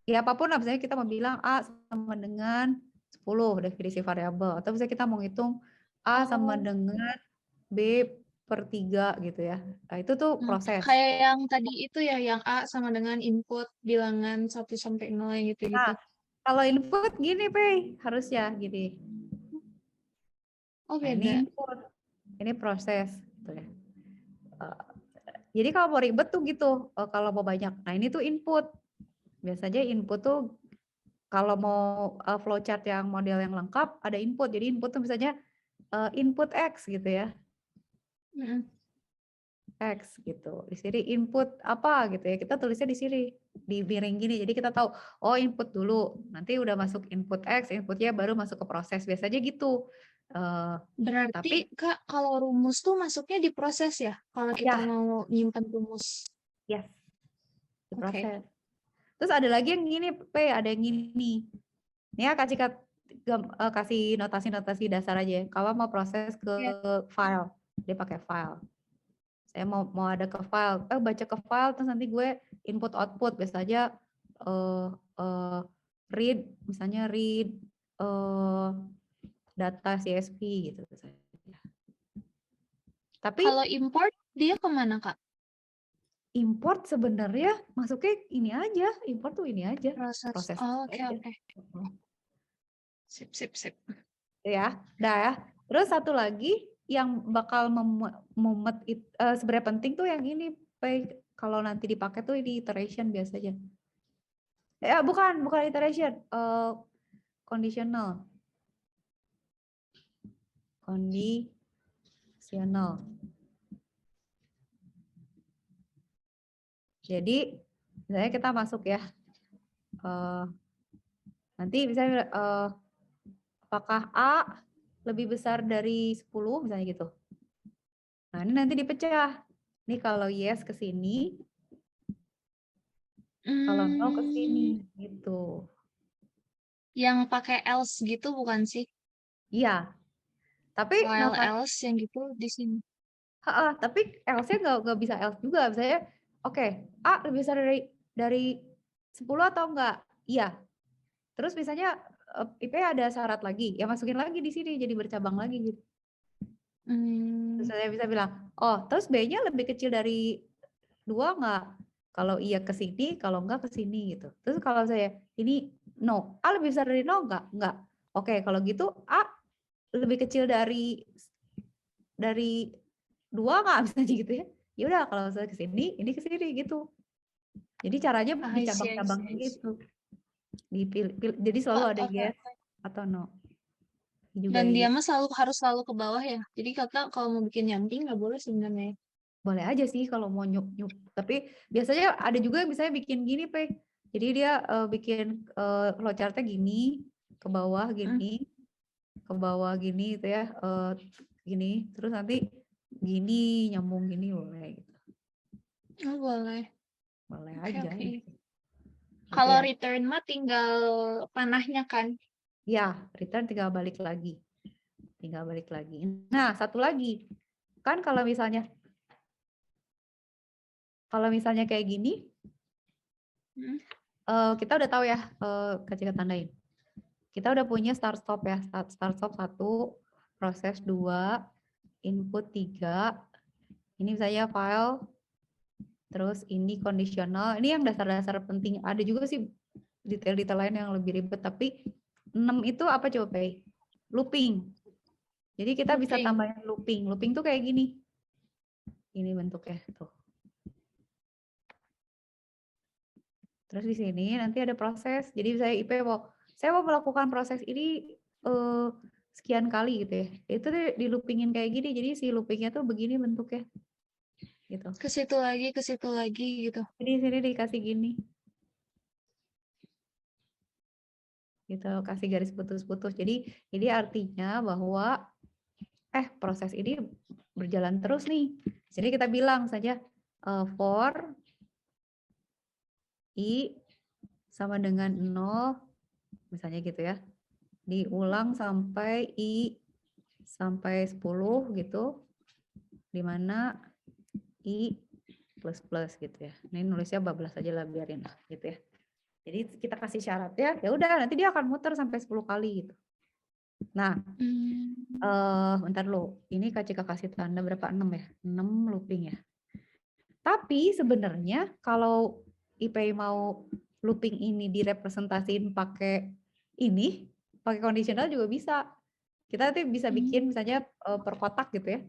ya apapun lah misalnya kita mau bilang A sama dengan 10 definisi variabel atau misalnya kita mau ngitung A sama Oh, dengan B per 3 gitu ya. Nah, itu tuh proses. kayak yang tadi itu ya, yang A sama dengan input bilangan 1 sampai 0 yang gitu-gitu. Nah, kalau input gini, Pei, harusnya gini. Oh, Nah, ini beda. input, ini proses gitu ya. Jadi kalau mau ribet tuh gitu, kalau mau banyak. Nah, ini tuh input. Biasanya input tuh kalau mau flowchart yang model yang lengkap ada input. Jadi input tuh misalnya input X gitu ya. Mm-mm. X gitu. Di sini input apa gitu ya. Kita tulisnya di sini di miring gini. Jadi kita tahu oh input dulu. Nanti udah masuk input X, inputnya baru masuk ke proses. Biasanya gitu. Berarti Tapi Kak, kalau rumus tuh masuknya di proses ya? Kalau kita ya, mau nyimpan rumus. yes, di Oke. proses. Terus ada lagi yang gini, ada yang gini. Ini ya kasih notasi-notasi dasar aja. Kalau mau proses ke Ya. file, dia pakai file. Saya mau ada ke file, baca ke file terus nanti gue input output biasanya read, misalnya read data CSV gitu. Tapi Kalau import, dia kemana Kak? import sebenarnya masuknya ini aja, import tuh ini aja, Proses. proses Oh, oke, aja. oke. Sip, sip, sip. Ya, dah ya. Terus satu lagi yang bakal mumet sebenarnya penting tuh yang ini, kalau nanti dipakai tuh ini iteration biasanya. Ya, bukan iteration, conditional. Conditional. Jadi, misalnya kita masuk ya. Nanti misalnya apakah A lebih besar dari 10 misalnya gitu. Nah, ini nanti dipecah. Ini kalau yes ke sini, kalau no ke sini gitu. Yang pakai else gitu bukan sih? Iya, tapi While nota else yang gitu di sini. tapi else-nya nggak bisa else juga. Misalnya, oke, A lebih besar dari 10 atau enggak? Iya. Terus misalnya IP ada syarat lagi, ya masukin lagi di sini jadi bercabang lagi gitu. Terus Hmm, saya bisa bilang, oh terus B-nya lebih kecil dari 2 enggak? Kalau iya ke sini, kalau enggak ke sini gitu. Terus kalau saya ini no, A lebih besar dari no enggak? Enggak. Oke, kalau gitu A lebih kecil dari 2 nggak misalnya gitu ya. Ya udah kalau saya ke sini, ini ke sini gitu. Jadi caranya I see, I see, dicabang-cabangnya I see. gitu. Jadi selalu ada Oke. yes atau no. Juga Dan dia yes. mah harus selalu ke bawah ya. Jadi kakak kalau mau bikin nyamping nggak boleh sebenarnya. Boleh aja sih kalau mau nyup-nyup. Tapi biasanya ada juga yang misalnya bikin gini, Pe. Jadi dia bikin flowchart-nya gini, ke bawah Hmm. gini, ke bawah gini gitu ya. Gini, terus nanti gini, nyambung gini boleh gitu. Oh, boleh. Boleh Oke, aja oke. gitu. Gitu Kalau ya. return mah tinggal panahnya kan. Ya, return tinggal balik lagi. Tinggal balik lagi. Nah, satu lagi. Kan kalau misalnya kayak gini, Hmm. kita udah tahu ya, kita tandain. Kita udah punya start stop ya. Start stop 1, proses 2, input 3. Ini misalnya file, terus ini conditional. Ini yang dasar-dasar penting. Ada juga sih detail-detail lain yang lebih ribet, tapi 6 itu apa coba, Pei? Looping. Jadi kita bisa Looping. tambahin looping. Looping tuh kayak gini. Ini bentuknya tuh. Terus di sini nanti ada proses. Jadi saya mau melakukan proses ini sekian kali gitu ya. Itu tuh di loopingin kayak gini, jadi si loopingnya tuh begini bentuknya gitu. Ke situ lagi gitu. Jadi sini dikasih gini gitu, kasih garis putus-putus. Jadi artinya bahwa proses ini berjalan terus nih. Jadi kita bilang saja for i sama dengan 0 misalnya gitu ya. Diulang sampai i sampai 10 gitu. Di mana i plus plus gitu ya. Ini nulisnya bablas aja lah, biarin lah gitu ya. Jadi kita kasih syarat ya udah nanti dia akan muter sampai 10 kali gitu. Nah, bentar lo. Ini Kak Cika kasih tanda berapa? 6 ya? 6 looping ya. Tapi sebenarnya kalau IPI mau looping ini direpresentasiin pakai ini, pakai conditional juga bisa. Kita nanti bisa bikin misalnya per kotak gitu ya.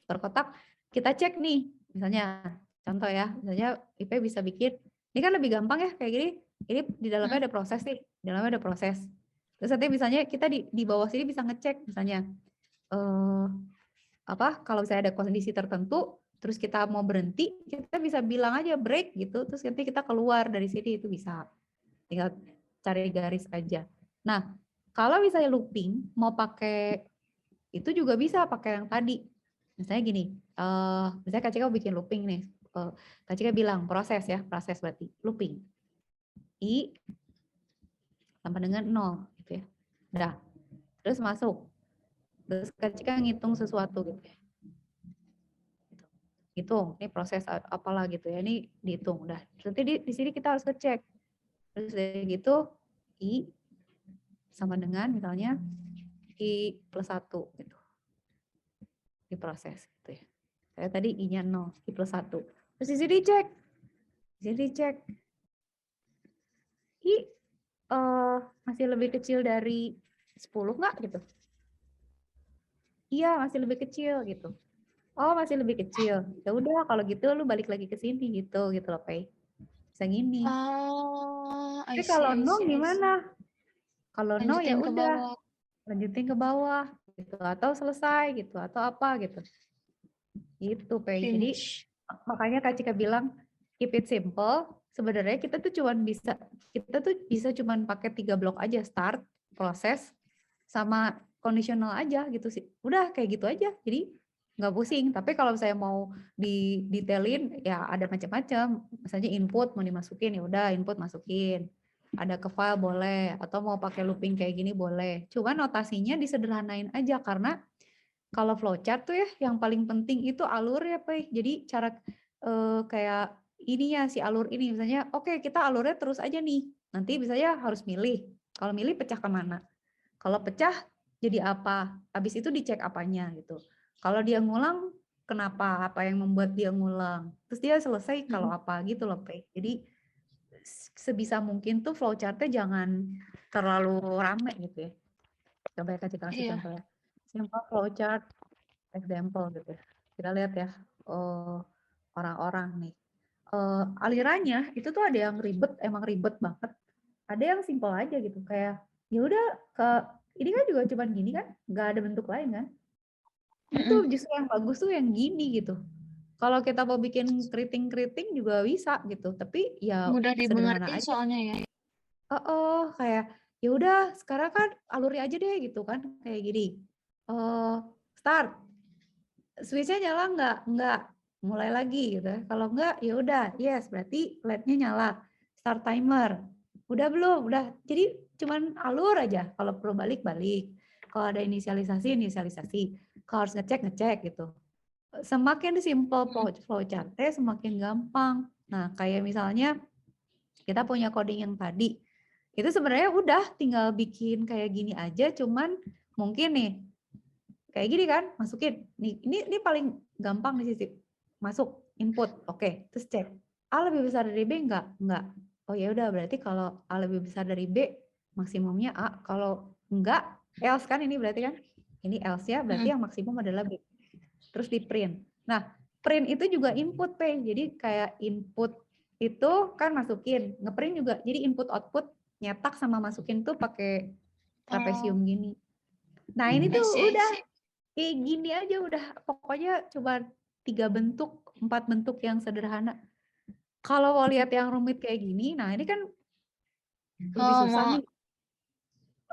Per kotak kita cek nih, misalnya contoh ya, misalnya IPI bisa bikin, ini kan lebih gampang ya kayak gini. Ini di dalamnya ada proses nih, di dalamnya ada proses. Terus nanti misalnya kita di bawah sini bisa ngecek misalnya kalau misalnya ada kondisi tertentu terus kita mau berhenti, kita bisa bilang aja break gitu, terus nanti kita keluar dari sini, itu bisa. Tinggal cari garis aja. Nah, kalau misalnya looping mau pakai itu juga bisa pakai yang tadi. Misalnya gini, misalnya Kak Cika bikin looping nih. Kak Cika bilang proses ya, proses berarti looping. I sama dengan 0 gitu ya. Udah. Terus masuk. Terus Kak Cika ngitung sesuatu gitu ya. Hitung, ini proses apalah gitu ya, ini dihitung udah. Nanti di sini kita harus ngecek. Terus dari gitu i sama dengan misalnya i plus 1 gitu. Diproses gitu ya. Saya tadi i-nya 0, i plus 1. Terus di sini dicek. Di sini dicek. I masih lebih kecil dari 10 enggak gitu? Iya, masih lebih kecil gitu. Oh, masih lebih kecil. Ya udah kalau gitu lu balik lagi ke sini gitu loh, Pei. Bisa gini. Oh, I Tapi see, kalau I no see, I see. gimana? Kalau no ya Lanjutin ke udah bawah. lanjutin ke bawah gitu atau selesai gitu atau apa gitu. Itu Pei. Jadi Finish. makanya Kak Cika bilang keep it simple. Sebenarnya kita tuh bisa cuman pakai 3 blok aja, start, proses, sama conditional aja gitu sih. Udah kayak gitu aja. Jadi nggak pusing. Tapi kalau saya mau detailin ya ada macam-macam. Misalnya input mau dimasukin ya udah input masukin. Ada ke file boleh atau mau pakai looping kayak gini boleh. Cuma notasinya disederhanain aja karena kalau flowchart tuh ya yang paling penting itu alur ya, Pak. Jadi cara kayak ini ya si alur ini misalnya oke, kita alurnya terus aja nih. Nanti misalnya harus milih. Kalau milih pecah kemana? Kalau pecah jadi apa? Habis itu dicek apanya gitu. Kalau dia ngulang kenapa? Apa yang membuat dia ngulang? Terus dia selesai kalau apa gitu loh, Pak. Jadi sebisa mungkin tuh flowchart-nya jangan terlalu rame gitu ya. Coba kasih Iya. contoh ya. Simple flowchart example gitu ya. Kita lihat ya orang-orang nih. Alirannya itu tuh ada yang ribet, emang ribet banget. Ada yang simple aja gitu, kayak ya udah ini kan juga cuman gini kan, nggak ada bentuk lain kan. Itu justru yang bagus tuh yang gini gitu. Kalau kita mau bikin keriting-keriting juga bisa gitu, tapi ya Mudah sederhana dimengerti aja. soalnya ya. Kayak ya udah sekarang kan alurnya aja deh gitu kan, kayak gini. Start. Switch-nya nyala nggak? Nggak. Mulai lagi gitu. Kalau nggak, ya udah, yes, berarti LED-nya nyala. Start timer. Udah belum? Udah. Jadi cuman alur aja. Kalau perlu balik. Kalau ada inisialisasi. Kalau harus ngecek gitu. Semakin simple flowchart-nya semakin gampang. Nah, kayak misalnya kita punya coding yang tadi. Itu sebenarnya udah tinggal bikin kayak gini aja, cuman mungkin nih kayak gini kan, masukin. Nih, ini paling gampang di sisi masuk input. Oke, terus cek. A lebih besar dari B enggak? Enggak. Oh ya udah berarti kalau A lebih besar dari B, maksimumnya A. Kalau enggak, else kan ini berarti kan? Ini else ya, berarti yang maksimum adalah B. Terus di print. Nah, print itu juga input, P. Jadi kayak input itu kan masukin, ngeprint juga. Jadi input output nyetak sama masukin tuh pakai trapesium gini. Nah ini I tuh see, I udah see. kayak gini aja udah. Pokoknya cuma 3 bentuk, 4 bentuk yang sederhana. Kalau mau lihat yang rumit kayak gini, nah ini kan lebih Oh, susah mau. nih.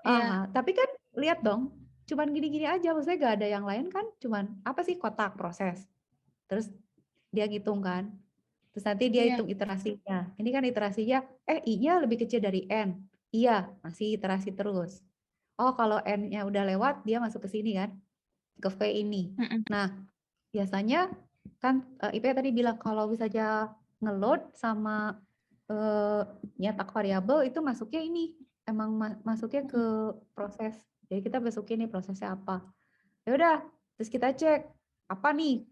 Iya. Tapi kan lihat dong, cuman gini-gini aja. Maksudnya gak ada yang lain kan, cuman apa sih kotak proses. Terus dia ngitung kan. Terus nanti dia Iya. hitung iterasinya. Ini kan iterasinya, I-nya lebih kecil dari N. Iya, masih iterasi terus. Oh, kalau N-nya udah lewat, dia masuk ke sini kan, ke V ini. Mm-mm. Nah, biasanya kan IP tadi bilang kalau misalnya ngeload sama nyetak variabel itu masuknya ini, emang masuknya ke proses. Jadi kita masukin nih prosesnya apa. Ya udah, terus kita cek apa nih,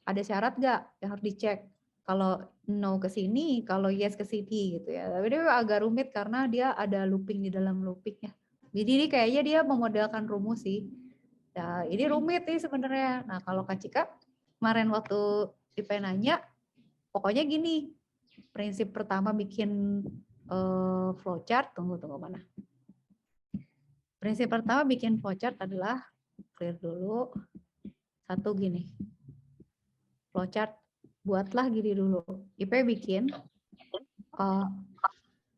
ada syarat nggak yang harus dicek. Kalau no ke sini, kalau yes ke sini gitu ya. Tapi dia agak rumit karena dia ada looping di dalam loopingnya. Jadi ini kayaknya dia memodelkan rumus sih. Nah, ini rumit nih sebenarnya. Nah, kalau Kak Cika kemarin waktu IP nanya, pokoknya gini, prinsip pertama bikin flowchart, tunggu mana. Prinsip pertama bikin flowchart adalah clear dulu. Satu gini. Flowchart buatlah gini dulu. IP bikin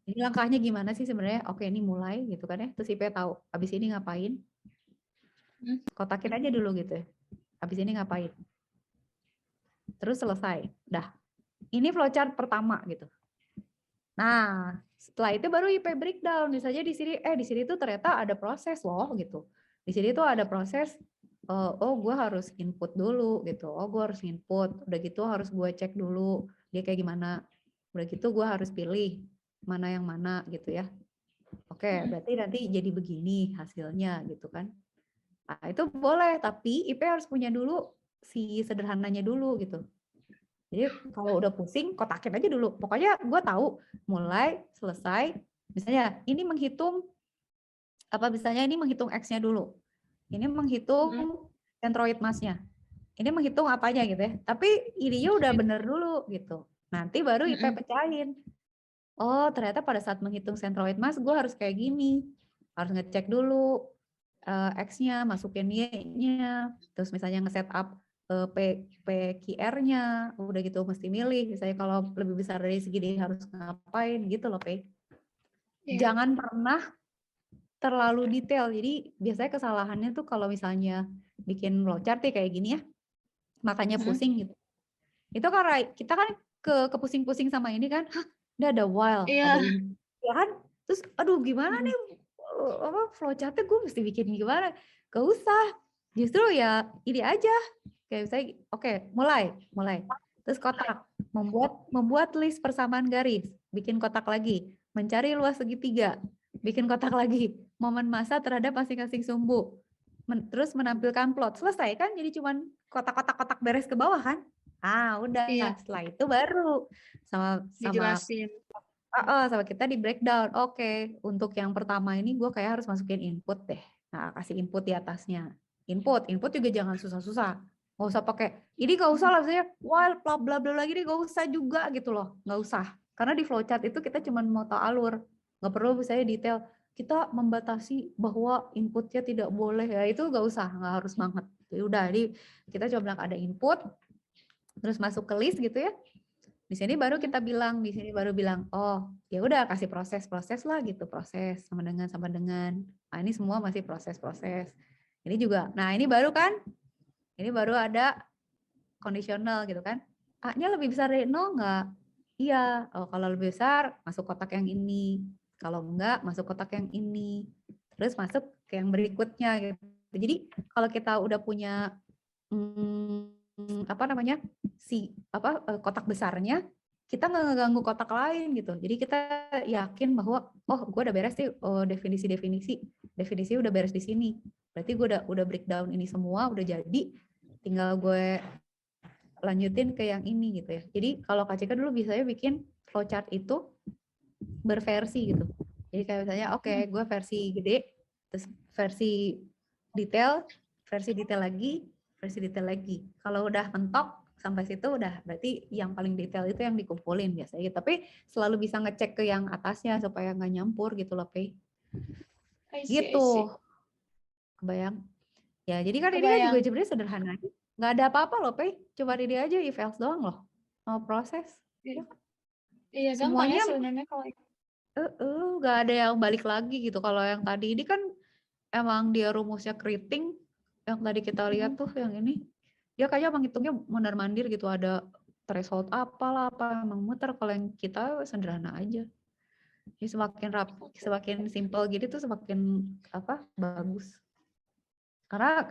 ini langkahnya gimana sih sebenarnya? Oke, ini mulai gitu kan ya. Terus IP tahu habis ini ngapain? Kotakin aja dulu gitu ya. Habis ini ngapain? Terus selesai. Dah. Ini flowchart pertama gitu. Nah, setelah itu baru IP breakdown. Misalnya di sini tuh ternyata ada proses loh gitu. Di sini tuh ada proses, oh gue harus input dulu gitu. Oh gue harus input. Udah gitu harus gue cek dulu dia kayak gimana. Udah gitu gue harus pilih mana yang mana gitu ya. Oke, berarti nanti jadi begini hasilnya gitu kan. Nah, itu boleh, tapi IP harus punya dulu si sederhananya dulu gitu. Jadi kalau udah pusing, kotakin aja dulu. Pokoknya gue tahu mulai, selesai. Misalnya ini menghitung misalnya ini menghitung X-nya dulu. Ini menghitung centroid mass-nya. Ini menghitung apanya gitu ya. Tapi ininya udah bener dulu gitu. Nanti baru IP pecahin. Oh, ternyata pada saat menghitung centroid mass gue harus kayak gini. Harus ngecek dulu X-nya, masukin Y-nya. Terus misalnya nge-setup PQR-nya, udah gitu mesti milih. Misalnya kalau lebih besar dari segini harus ngapain gitu loh, P. Iya. Jangan pernah terlalu detail. Jadi biasanya kesalahannya tuh kalau misalnya bikin flowchart kayak gini ya, makanya pusing gitu. Itu karena kita kan kepusing-pusing sama ini kan, ini ada while, ada Iya. ini. Ya kan? Terus aduh gimana nih flowchart-nya gue mesti bikin gimana? Gak usah. Justru ya ini aja. Kayak misalnya, oke, mulai. Terus kotak, membuat list persamaan garis, bikin kotak lagi, mencari luas segitiga, bikin kotak lagi, momen massa terhadap masing-masing sumbu, terus menampilkan plot, selesai kan? Jadi cuman kotak-kotak beres ke bawah kan? Udah. Iya. Setelah itu baru sama Dijelasin. sama kita di breakdown. Oke, untuk yang pertama ini gue kayak harus masukin input deh. Nah, kasih input di atasnya. Input juga jangan susah-susah. Nggak usah pakai, ini nggak usah lah, saya while bla bla bla lagi nih, nggak usah juga gitu loh. Nggak usah. Karena di flowchart itu kita cuma mau tahu alur. Nggak perlu misalnya detail. Kita membatasi bahwa inputnya tidak boleh. Ya itu nggak usah, nggak harus banget. Jadi udah, jadi kita cuma bilang ada input, terus masuk ke list gitu ya. Di sini baru kita bilang, oh ya udah kasih proses lah gitu, proses sama dengan. Nah, ini semua masih proses. Ini juga, nah ini baru kan, ini baru ada kondisional gitu kan. A-nya lebih besar dari 0 enggak? Iya, kalau lebih besar masuk kotak yang ini, kalau enggak masuk kotak yang ini, terus masuk ke yang berikutnya gitu. Jadi kalau kita udah punya kotak besarnya, kita nggak ngeganggu kotak lain gitu. Jadi kita yakin bahwa gue udah beres sih, definisi udah beres di sini. Berarti gue udah breakdown ini semua, udah jadi, tinggal gue lanjutin ke yang ini gitu ya. Jadi kalau Kak Cika dulu biasanya bikin flowchart itu berversi gitu. Jadi kayak misalnya gue versi gede, terus versi detail lagi, Kalau udah mentok sampai situ udah berarti yang paling detail itu yang dikumpulin biasanya. Tapi selalu bisa ngecek ke yang atasnya supaya nggak nyampur gitu loh, Pei. I see, I Gitu. see. Kebayang? Ya, jadi kan ini kan juga Kebayang. sebenarnya sederhana aja. Nggak ada apa-apa loh, Pei. Cuma ini aja if else doang loh. Mau proses. Ya, Iya, gampang ya semuanya sebenarnya kalau nggak ada yang balik lagi gitu. Kalau yang tadi ini kan emang dia rumusnya keriting. Yang tadi kita lihat tuh yang ini. Dia kayaknya emang hitungnya mondar-mandir gitu. Ada threshold apalah apa emang muter. Kalau yang kita sederhana aja. Jadi semakin semakin simple gitu tuh semakin bagus. Karena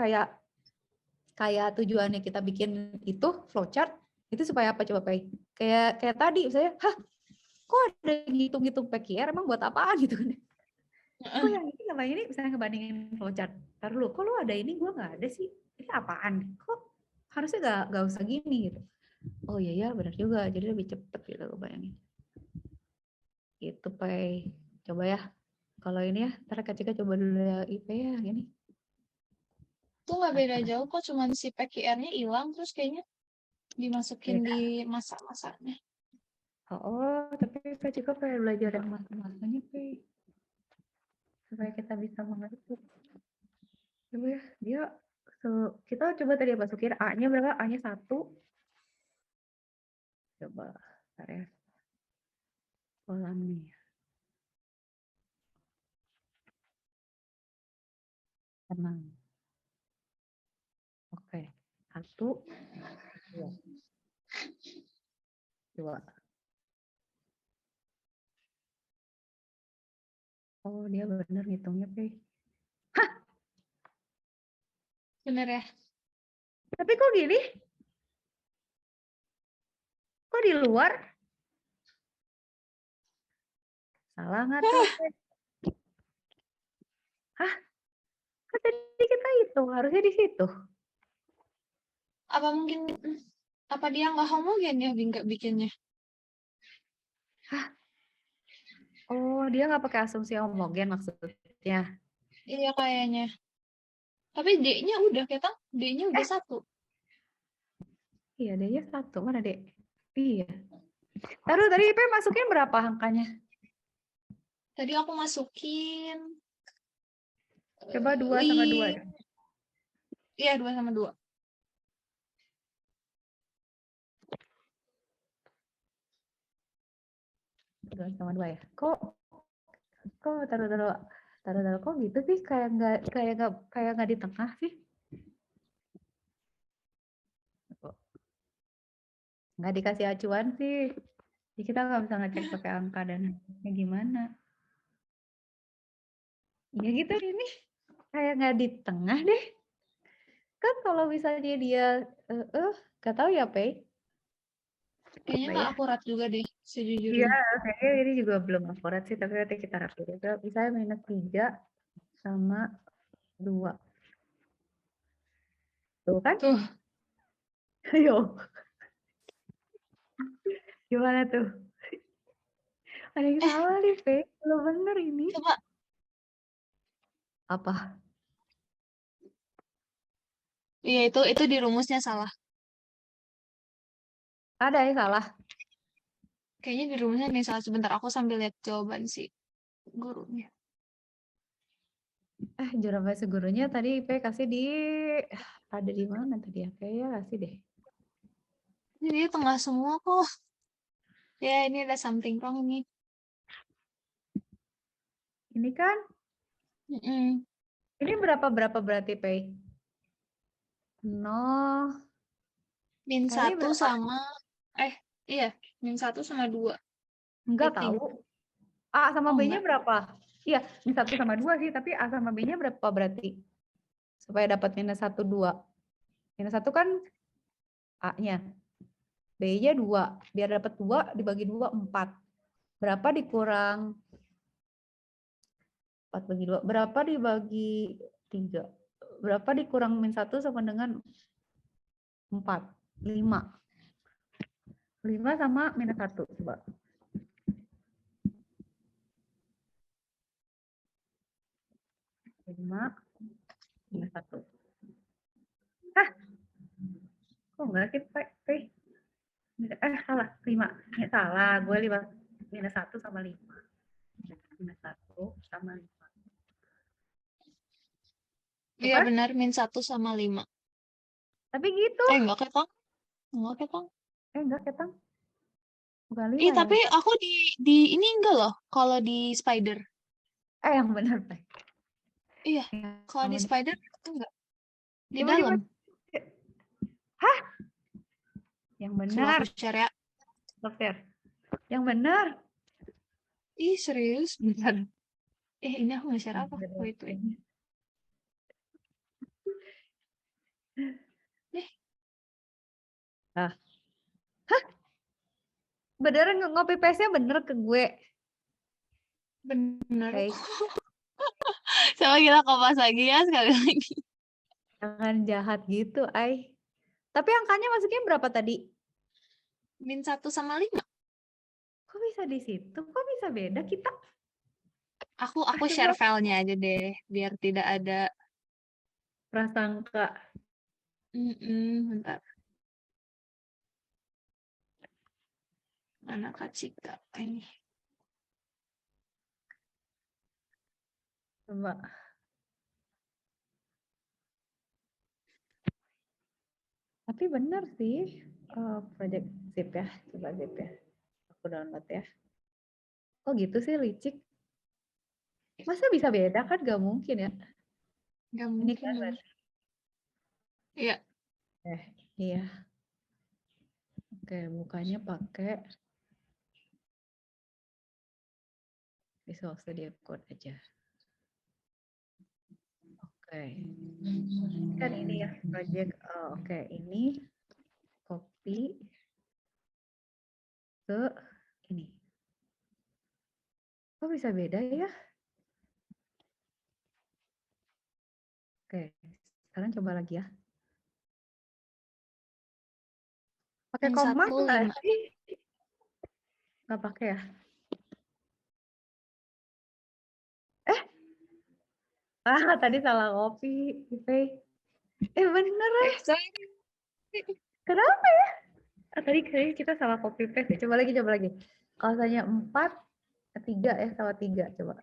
kayak tujuannya kita bikin itu flowchart itu supaya apa coba Pai? Kayak tadi misalnya, kok ada ngitung-ngitung PQR emang buat apaan gitu kan? Kok yang ini ngapain ini misalnya ngebandingin flowchart. Ntar dulu, kok lu ada ini gue nggak ada sih? Ini apaan? Kok harusnya nggak usah gini gitu. Oh iya ya benar juga, jadi lebih cepet gitu gue bayangin. Gitu Pai. Coba ya. Kalau ini ya, ntar Kak Cika coba dulu ya IP ya gini. itu nggak beda jauh kok, cuman si PQR-nya hilang terus kayaknya dimasukin Beda. di masa-masanya. Oh, tapi Kak Cika pengen belajar yang masa-masanya Pai. Supaya kita bisa mengerti. Coba ya, dia kita coba tadi masukin A-nya berapa? A-nya 1. Coba, bentar ya. Kolam nih. 6. Oke. 1, 2. 2. Oh, dia benar ngitungnya, Pai. Bener ya? Tapi kok gini? Kok di luar? Salah nggak tuh? Hah? Kan tadi kita hitung, harusnya di situ. Apa mungkin apa dia nggak homogen ya bikinnya? Oh, dia nggak pakai asumsi homogen maksudnya. Iya kayaknya. Tapi D-nya udah kita, D-nya udah 1. Iya, D-nya 1. Mana D? Iya. Taruh tadi IP masukin berapa angkanya? Tadi aku masukin Coba 2 sama 2 dong. Iya, 2/2. 2 sama 2 ya. Kok taruh kok gitu sih kayak nggak di tengah sih. Nggak dikasih acuan sih. Jadi kita nggak bisa ngecek pakai angka dan gimana. Ya gitu ini kayak nggak di tengah deh. Kan kalau misalnya dia nggak tahu ya Pei. Kayaknya Apa nggak ya? akurat juga deh, Iya, sejujurnya. kayaknya ini juga belum akurat sih, tapi nanti kita rapiin juga. Misalnya -3 sama 2. Tuh kan? Tuh, Ayo. Gimana tuh? Ada yang salah nih, Pe. Lo bener ini. coba. Apa? Iya, itu di rumusnya salah. Ada yang salah. Kayaknya di rumusnya nih salah. Sebentar, aku sambil lihat jawaban si gurunya. Jurang bahasa gurunya tadi Pe kasih di ada di mana tadi ya? Kayaknya kasih deh. Jadi tengah semua kok. Ya, ini ada something wrong nih. Ini kan, Mm-mm. ini berapa berarti Pe? 0. Min Kali 1 berapa? sama, iya, min 1 sama 2. Enggak I think. tahu. A sama Oh, B-nya enggak. berapa? Iya, min 1 sama 2 sih, tapi A sama B-nya berapa berarti? Supaya dapat -1, 2. -1 kan A-nya. B-nya 2. Biar dapat 2 dibagi 2, 4. Berapa dikurang 4 bagi 2? Berapa dibagi 3? Berapa dikurang -1 sama dengan 4? 5. 5 sama -1. Coba. 5 -1. Hah? Kok enggak sih, Pak? Salah. 5. Ya, salah. Gue -1 sama 5. -1 sama 5. Iya Bukan? benar, min 1 sama 5. Tapi gitu. Enggak ketang. Enggak ketang. Enggak, Ketang. Bukan Ih, 5 ya. tapi aku di ini enggak loh, kalau di spider. Yang benar, Pe. Iya, kalau Yang di benar. spider enggak. Di Coba, dalam. coba. Hah? Yang Coba benar. aku share ya. Dokter. Yang benar. Ih, serius? Bentar. Ini aku nge share apa? Wait. Eh, Ah. Hah? Beneran ngopi paste-nya bener ke gue. bener. Hey, Coba kita kopas lagi ya sekali lagi. jangan jahat gitu, Ay. Tapi angkanya masuknya berapa tadi? Min 1 sama 5. Kok bisa di situ? Kok bisa beda kita? Aku share filenya aja deh, biar tidak ada Prasangka. bentar. Mana Kak Cika? Ini. Coba. Tapi bener sih. Project zip ya. Coba zip ya. Aku download ya. Oh gitu sih licik. Masa bisa beda kan? Gak mungkin ya. Gak Ini mungkin kan dong. berarti. Iya. Iya. Oke, bukanya pakai Visual Studio Code aja. Oke. Kan ini ya project. Oke, ini copy ke ini. Kok bisa beda ya? Oke, sekarang coba lagi ya. Pakai Min koma 1, nggak 5. sih? Nggak pakai ya? Tadi salah copy. Bener ya? Kenapa ya? Tadi kayaknya kita salah copy paste. Coba lagi, coba lagi. Kalau misalnya 4, 3 ya, salah 3. Coba.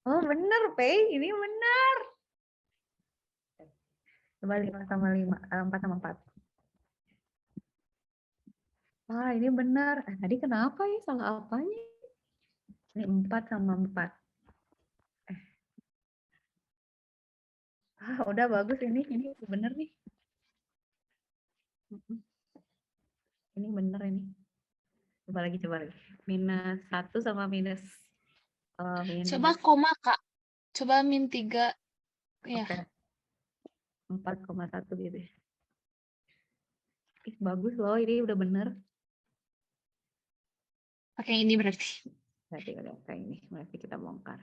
Oh bener, Pei. Ini bener. Coba 5 sama 5. 4 sama 4. Ini benar. Tadi kenapa ya? Salah apanya? Ini 4 sama 4. Udah bagus ini. Ini bener nih. Ini bener ini. Coba lagi, coba lagi. Minus 1 sama minus. Coba koma, Kak. Coba min 3. Ya. Oke. 4,1 gitu ya. Bagus loh. Ini udah bener. Pakai ini berarti. Berarti udah kayak ini. Berarti kita bongkar.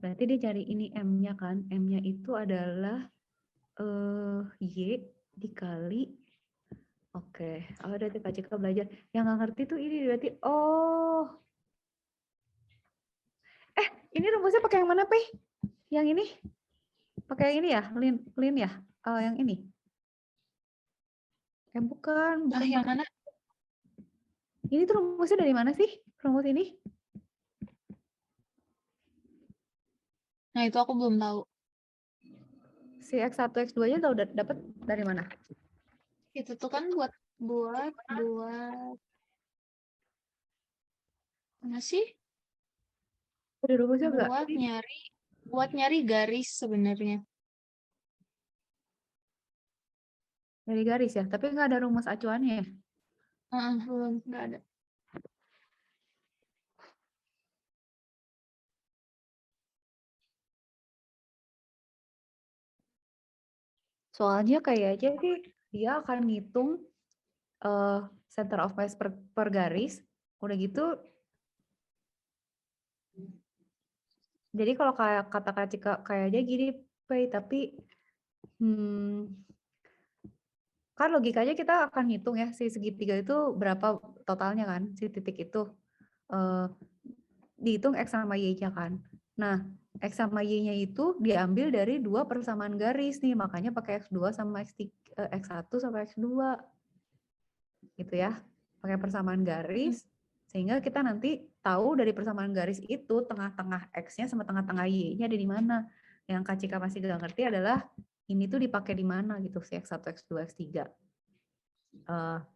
Berarti dia cari ini M-nya kan. M-nya itu adalah Y dikali. Oke. Udah tuh Kak Cika belajar. Yang nggak ngerti tuh ini berarti. Ini rumusnya pakai yang mana, Peh? Yang ini? Pakai yang ini ya? Lin ya? Yang ini? Bukan. Yang mana? Ini tuh rumusnya dari mana sih? Rumus ini? Nah, itu aku belum tahu. Si X1, X2-nya tahu dapat dari mana? Itu tuh kan buat mana sih? Ada rumusnya enggak? Buat nyari garis sebenarnya. Dari garis ya? Tapi nggak ada rumus acuannya ya? Belum, nggak ada. Soalnya kayaknya sih dia akan ngitung center of mass per garis. Udah gitu. Jadi kalau kayak kata Kak Cika kayaknya gini, Pei, tapi kan logikanya kita akan ngitung ya si segitiga itu berapa totalnya kan, si titik itu. Dihitung X sama Y-nya kan. Nah, X sama Y-nya itu diambil dari 2 persamaan garis nih, makanya pakai X2 sama X1 sama X2. Gitu ya. Pakai persamaan garis, Sehingga kita nanti tahu dari persamaan garis itu tengah-tengah X-nya sama tengah-tengah Y-nya ada di mana. Yang Kak Cika masih gak ngerti adalah ini tuh dipakai di mana gitu si X1, X2, X3.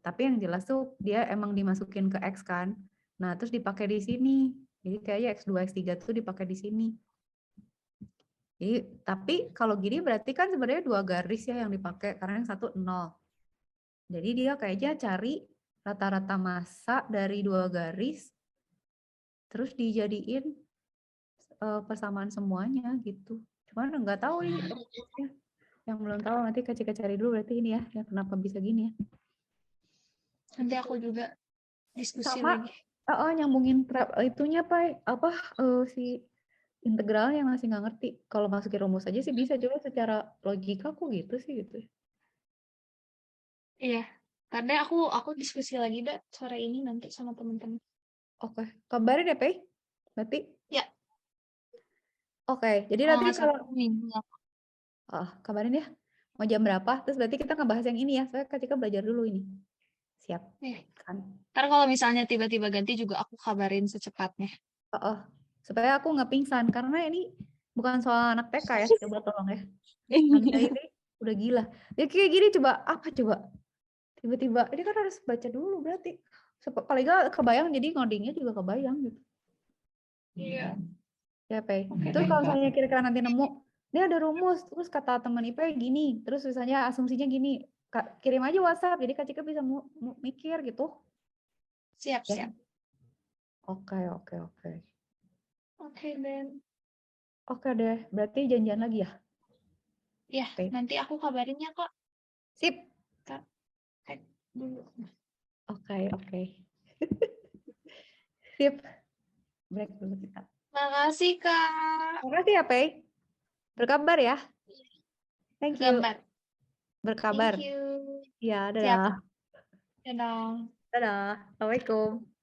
Tapi yang jelas tuh dia emang dimasukin ke X kan. Nah, terus dipakai di sini. Jadi kayaknya X2, X3 tuh dipakai di sini. Jadi, tapi kalau gini berarti kan sebenarnya 2 garis ya yang dipakai karena yang satu 0. Jadi dia kayaknya cari rata-rata massa dari 2 garis terus dijadiin persamaan semuanya gitu. Cuman nggak tahu nih rumusnya. Yang belum tahu nanti Kak Cika cari dulu berarti ini ya kenapa bisa gini ya. Nanti aku juga diskusi Sama lagi. nyambungin itunya si integralnya yang masih nggak ngerti. Kalau masukin rumus aja sih bisa, coba secara logika kok gitu sih gitu. Iya. Karena aku diskusi lagi dah sore ini nanti sama teman-teman. Oke, kabarin ya, Pei. Berarti? Ya. Oke, jadi Kalau nanti nggak salah kalau minggu. kabarin ya. Mau jam berapa? Terus berarti kita ngebahas yang ini ya. Soalnya Kak Cika belajar dulu ini. Siap. Iya. Kan? Ntar kalau misalnya tiba-tiba ganti juga aku kabarin secepatnya. Supaya aku nggak pingsan karena ini bukan soal anak TK ya. Coba tolong ya. Anda ini udah gila. Ya kayak gini coba apa coba? Tiba-tiba ini kan harus baca dulu berarti. Paling nggak kebayang jadi ngodingnya juga kebayang gitu. Iya. Ya, Pei. Oke Terus deh, kalau Kak. misalnya kira-kira nanti nemu, ini ada rumus, terus kata teman IP gini, terus misalnya asumsinya gini, kirim aja WhatsApp, jadi Kak Cika bisa mikir gitu. Siap, Ya. siap. Oke. Oke, Ben. Oke deh, berarti janjian lagi ya? Ya, Oke. nanti aku kabarin ya, Kak. Sip. Kak, cek dulu. Oke. Sip. Break dulu kita. Makasih, Kak. Makasih ya, Pei. Berkabar ya. Thank you. Gambar. Berkabar. Thank you. Ya, Siap. dadah. Dadah. Dadah. Assalamualaikum.